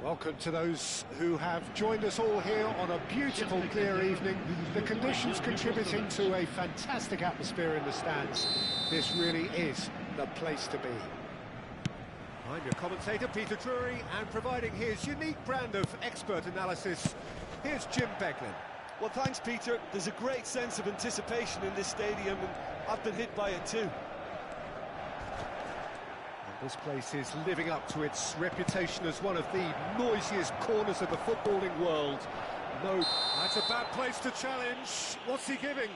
Welcome to those who have joined us all here on a beautiful, clear evening. The conditions contributing to a fantastic atmosphere in the stands. This really is the place to be. I'm your commentator, Peter Drury, and providing his unique brand of expert analysis, here's Jim Beglin. Well, thanks, Peter. There's a great sense of anticipation in this stadium, and I've been hit by it too. This place is living up to its reputation as one of the noisiest corners of the footballing world. No, that's a bad place to challenge. What's he giving?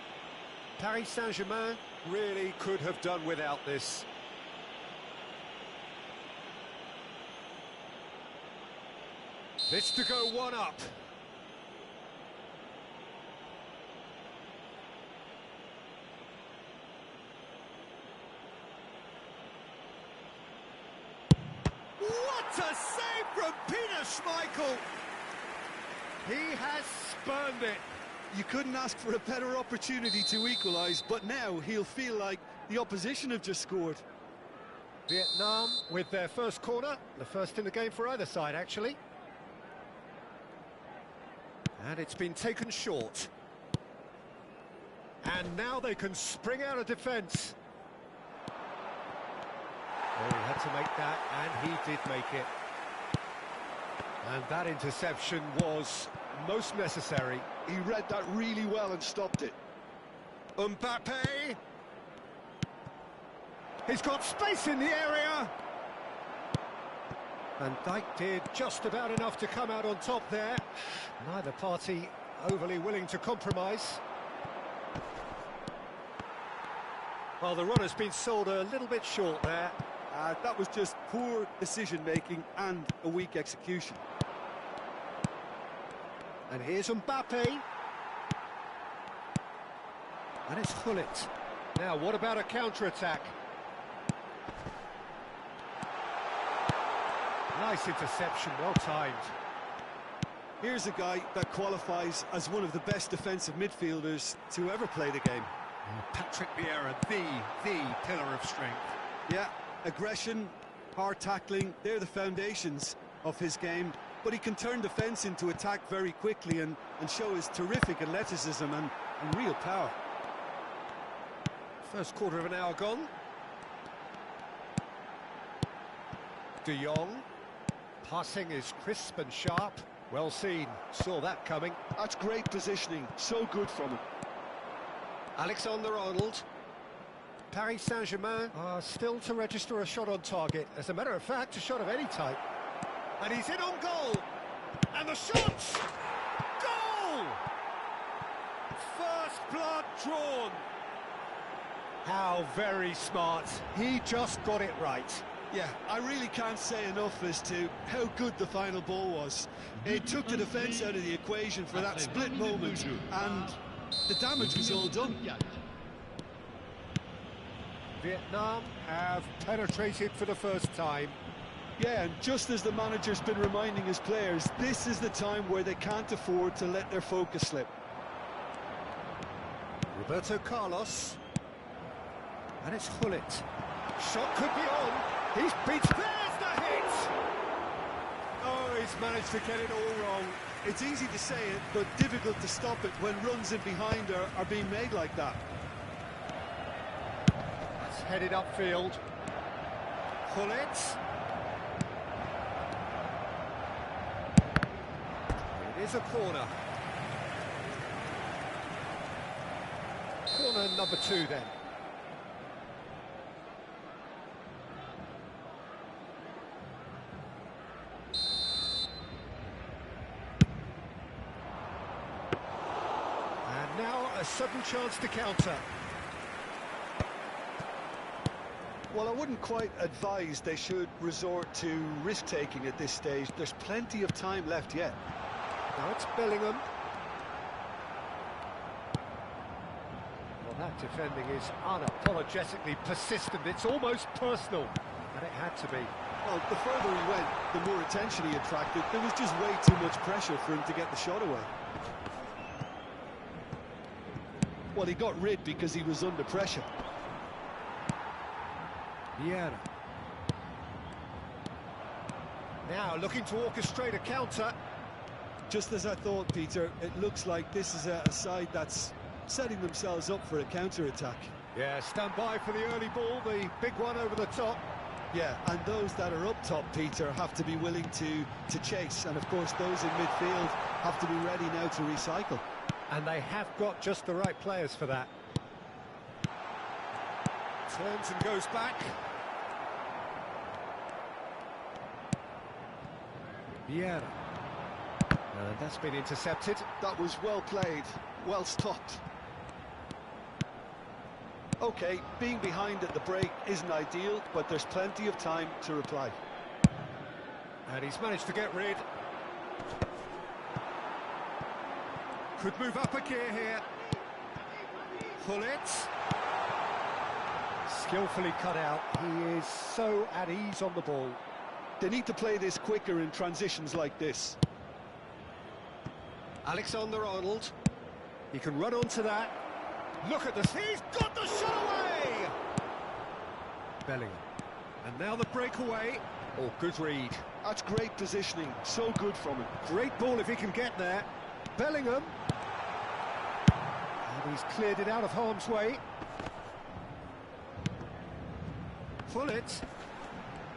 Paris Saint-Germain really could have done without this. This to go one up. What a save from Peter Schmeichel! He has spurned it. You couldn't ask for a better opportunity to equalise, but now he'll feel like the opposition have just scored. Vietnam with their first corner, the first in the game for either side, actually. And it's been taken short. And now they can spring out of defence. Oh, he had to make that, and he did make it. And that interception was most necessary. He read that really well and stopped it. Mbappe! He's got space in the area! Van Dijk did just about enough to come out on top there. Neither party overly willing to compromise. Well, the run has been sold a little bit short there. That was just poor decision-making and a weak execution. And here's Mbappe. And it's Gullit. Now, what about a counter-attack? Nice interception, well timed. Here's a guy that qualifies as one of the best defensive midfielders to ever play the game. Patrick Vieira, the pillar of strength. Yeah, aggression, hard tackling, they're the foundations of his game. But he can turn defence into attack very quickly and show his terrific athleticism and real power. First quarter of an hour gone. De Jong. Passing is crisp and sharp. Well seen. Saw that coming. That's great positioning. So good from him. Alexander-Arnold. Paris Saint-Germain are still to register a shot on target. As a matter of fact, a shot of any type. And he's in on goal. And the shot! Goal! First blood drawn. How very smart. He just got it right. Yeah, I really can't say enough as to how good the final ball was. It took the defence out of the equation for that split moment, and the damage was all done. Vietnam have penetrated for the first time. Yeah, and just as the manager's been reminding his players, this is the time where they can't afford to let their focus slip. Roberto Carlos. And it's Gullit. Shot could be on. He's beat. There's the hit! Oh, he's managed to get it all wrong. It's easy to say it, but difficult to stop it when runs in behind are being made like that. It's headed upfield. Gullit. It is a corner. Corner number 2 then. A sudden chance to counter. Well, I wouldn't quite advise they should resort to risk-taking at this stage. There's plenty of time left yet. Now it's Bellingham. Well, that defending is unapologetically persistent. It's almost personal, and it had to be. Well, the further he went, the more attention he attracted. There was just way too much pressure for him to get the shot away. Well, he got rid because he was under pressure. Vieira. Now looking to orchestrate a counter. Just as I thought, Peter, it looks like this is a side that's setting themselves up for a counter-attack. Yeah, stand by for the early ball, the big one over the top. Yeah, and those that are up top, Peter, have to be willing to chase. And, of course, those in midfield have to be ready now to recycle. And they have got just the right players for that. Turns and goes back. Vieira. And that's been intercepted. That was well played, well stopped. OK, being behind at the break isn't ideal, but there's plenty of time to reply. And he's managed to get rid. Could move up a gear here. Pull it. Skillfully cut out. He is so at ease on the ball. They need to play this quicker in transitions like this. Alexander-Arnold. He can run onto that. Look at this. He's got the shot away! Bellingham. And now the breakaway. Oh, good read. That's great positioning. So good from him. Great ball if he can get there. Bellingham. And he's cleared it out of harm's way. Pull it.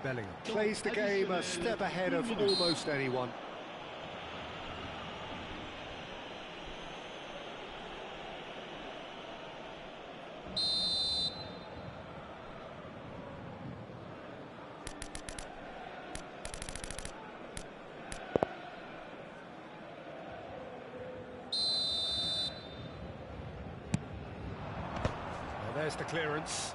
Bellingham plays the game a step ahead of almost anyone. Well, there's the clearance.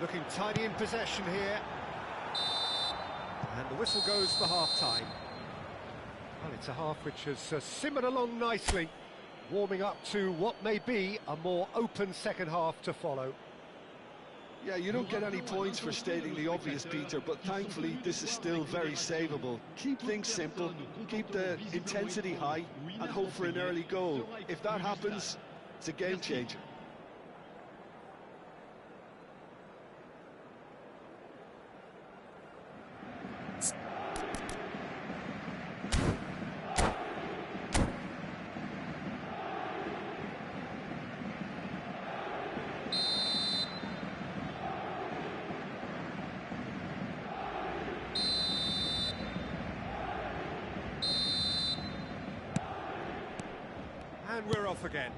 Looking tidy in possession here. And the whistle goes for half-time. Well, it's a half which has simmered along nicely, warming up to what may be a more open second half to follow. Yeah, you don't get any points for stating the obvious, Peter, but thankfully this is still very savable. Keep things simple, keep the intensity high, and hope for an early goal. If that happens, it's a game changer. And we're off again.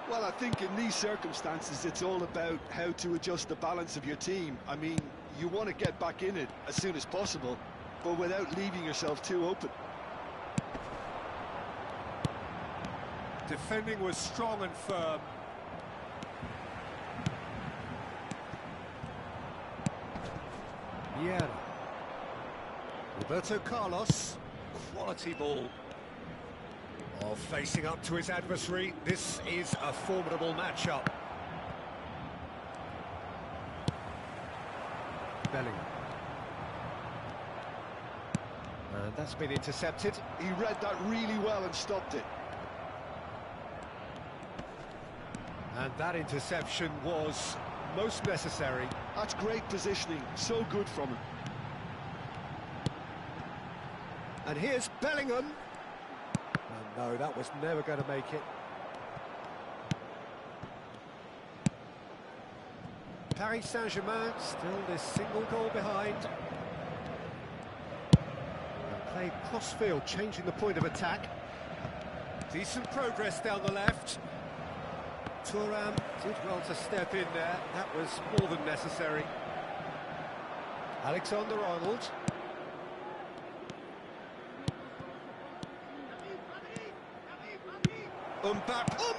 Well, I think in these circumstances, it's all about how to adjust the balance of your team. I mean, you want to get back in it as soon as possible, but without leaving yourself too open. Defending was strong and firm. Vieira. Roberto Carlos. Quality ball. Oh, facing up to his adversary. This is a formidable matchup. Bellingham. And that's been intercepted. He read that really well and stopped it. And that interception was most necessary. That's great positioning, so good from him. And here's Bellingham. No, that was never going to make it. Paris Saint-Germain still this single goal behind. And played cross-field, changing the point of attack. Decent progress down the left. Thuram did well to step in there. That was more than necessary. Alexander-Arnold. Mbappe!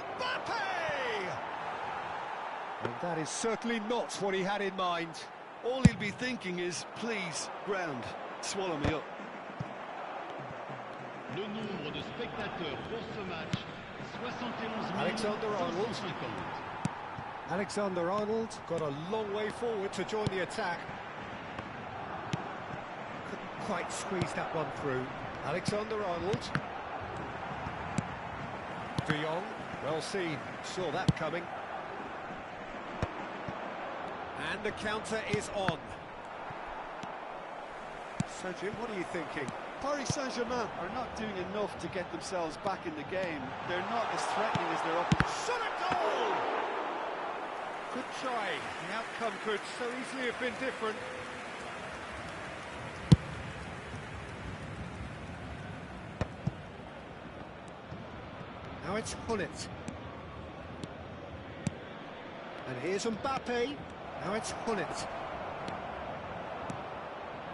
And that is certainly not what he had in mind. All he'll be thinking is, please, ground, swallow me up. Le nombre de spectateurs pour ce match, 71 Alexander-Arnold. 550. Alexander-Arnold got a long way forward to join the attack. Couldn't quite squeeze that one through. Alexander-Arnold. De Jong, well seen, saw that coming. And the counter is on. So, Jim, what are you thinking? Paris Saint-Germain are not doing enough to get themselves back in the game. They're not as threatening as their opponents. Shot a goal! Good try. The outcome could so easily have been different. Now it's Hullet. And here's Mbappe. Now it's Hullet.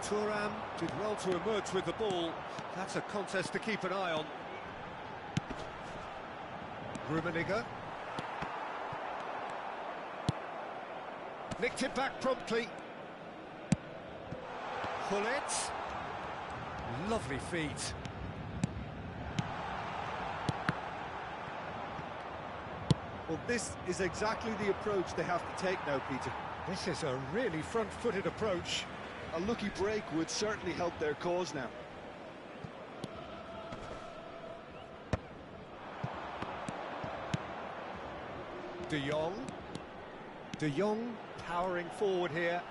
Thuram did well to emerge with the ball. That's a contest to keep an eye on. Rummenigge. Nicked it back promptly. Hullet. Lovely feet. Well, this is exactly the approach they have to take now, Peter. This is a really front-footed approach. A lucky break would certainly help their cause now. De Jong. De Jong powering forward here.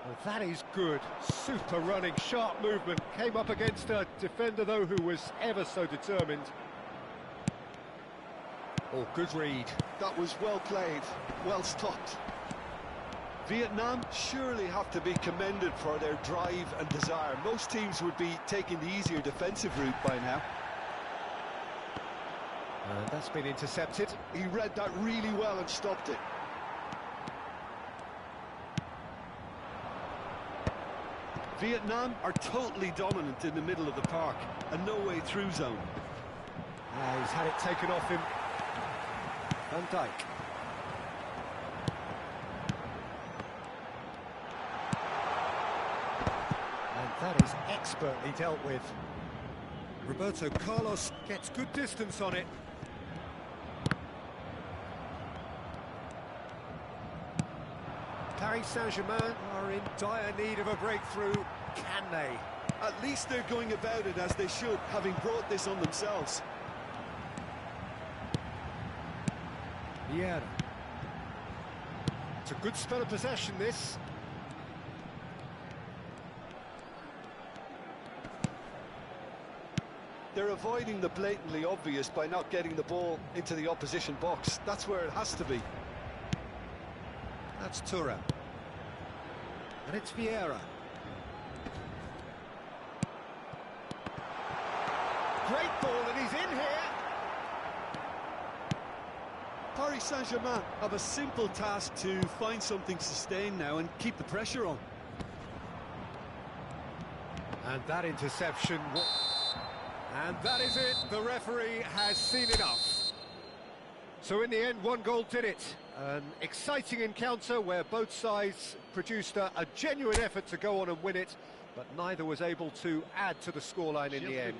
Well, that is good. Super running, sharp movement. Came up against a defender, though, who was ever so determined. Oh, good read. That was well played, well stopped. Vietnam surely have to be commended for their drive and desire. Most teams would be taking the easier defensive route by now. And that's been intercepted. He read that really well and stopped it. Vietnam are totally dominant in the middle of the park, and no way through zone. He's had it taken off him. Van Dijk. And that is expertly dealt with. Roberto Carlos gets good distance on it. Paris Saint-Germain are in dire need of a breakthrough. Can they? At least they're going about it as they should, having brought this on themselves. Yeah. It's a good spell of possession, this. They're avoiding the blatantly obvious by not getting the ball into the opposition box. That's where it has to be. That's Thuram. And it's Vieira. Great ball, and he's in here. Paris Saint-Germain have a simple task to find something sustained now and keep the pressure on. And that interception... And that is it. The referee has seen enough. So in the end, one goal did it. An exciting encounter where both sides produced a genuine effort to go on and win it, but neither was able to add to the scoreline in the end.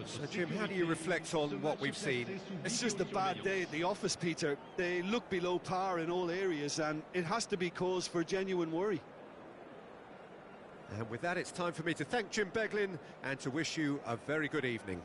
So, Jim, how do you reflect on what we've seen? It's just a bad day at the office, Peter. They look below par in all areas, and it has to be cause for genuine worry. And with that, it's time for me to thank Jim Beglin and to wish you a very good evening.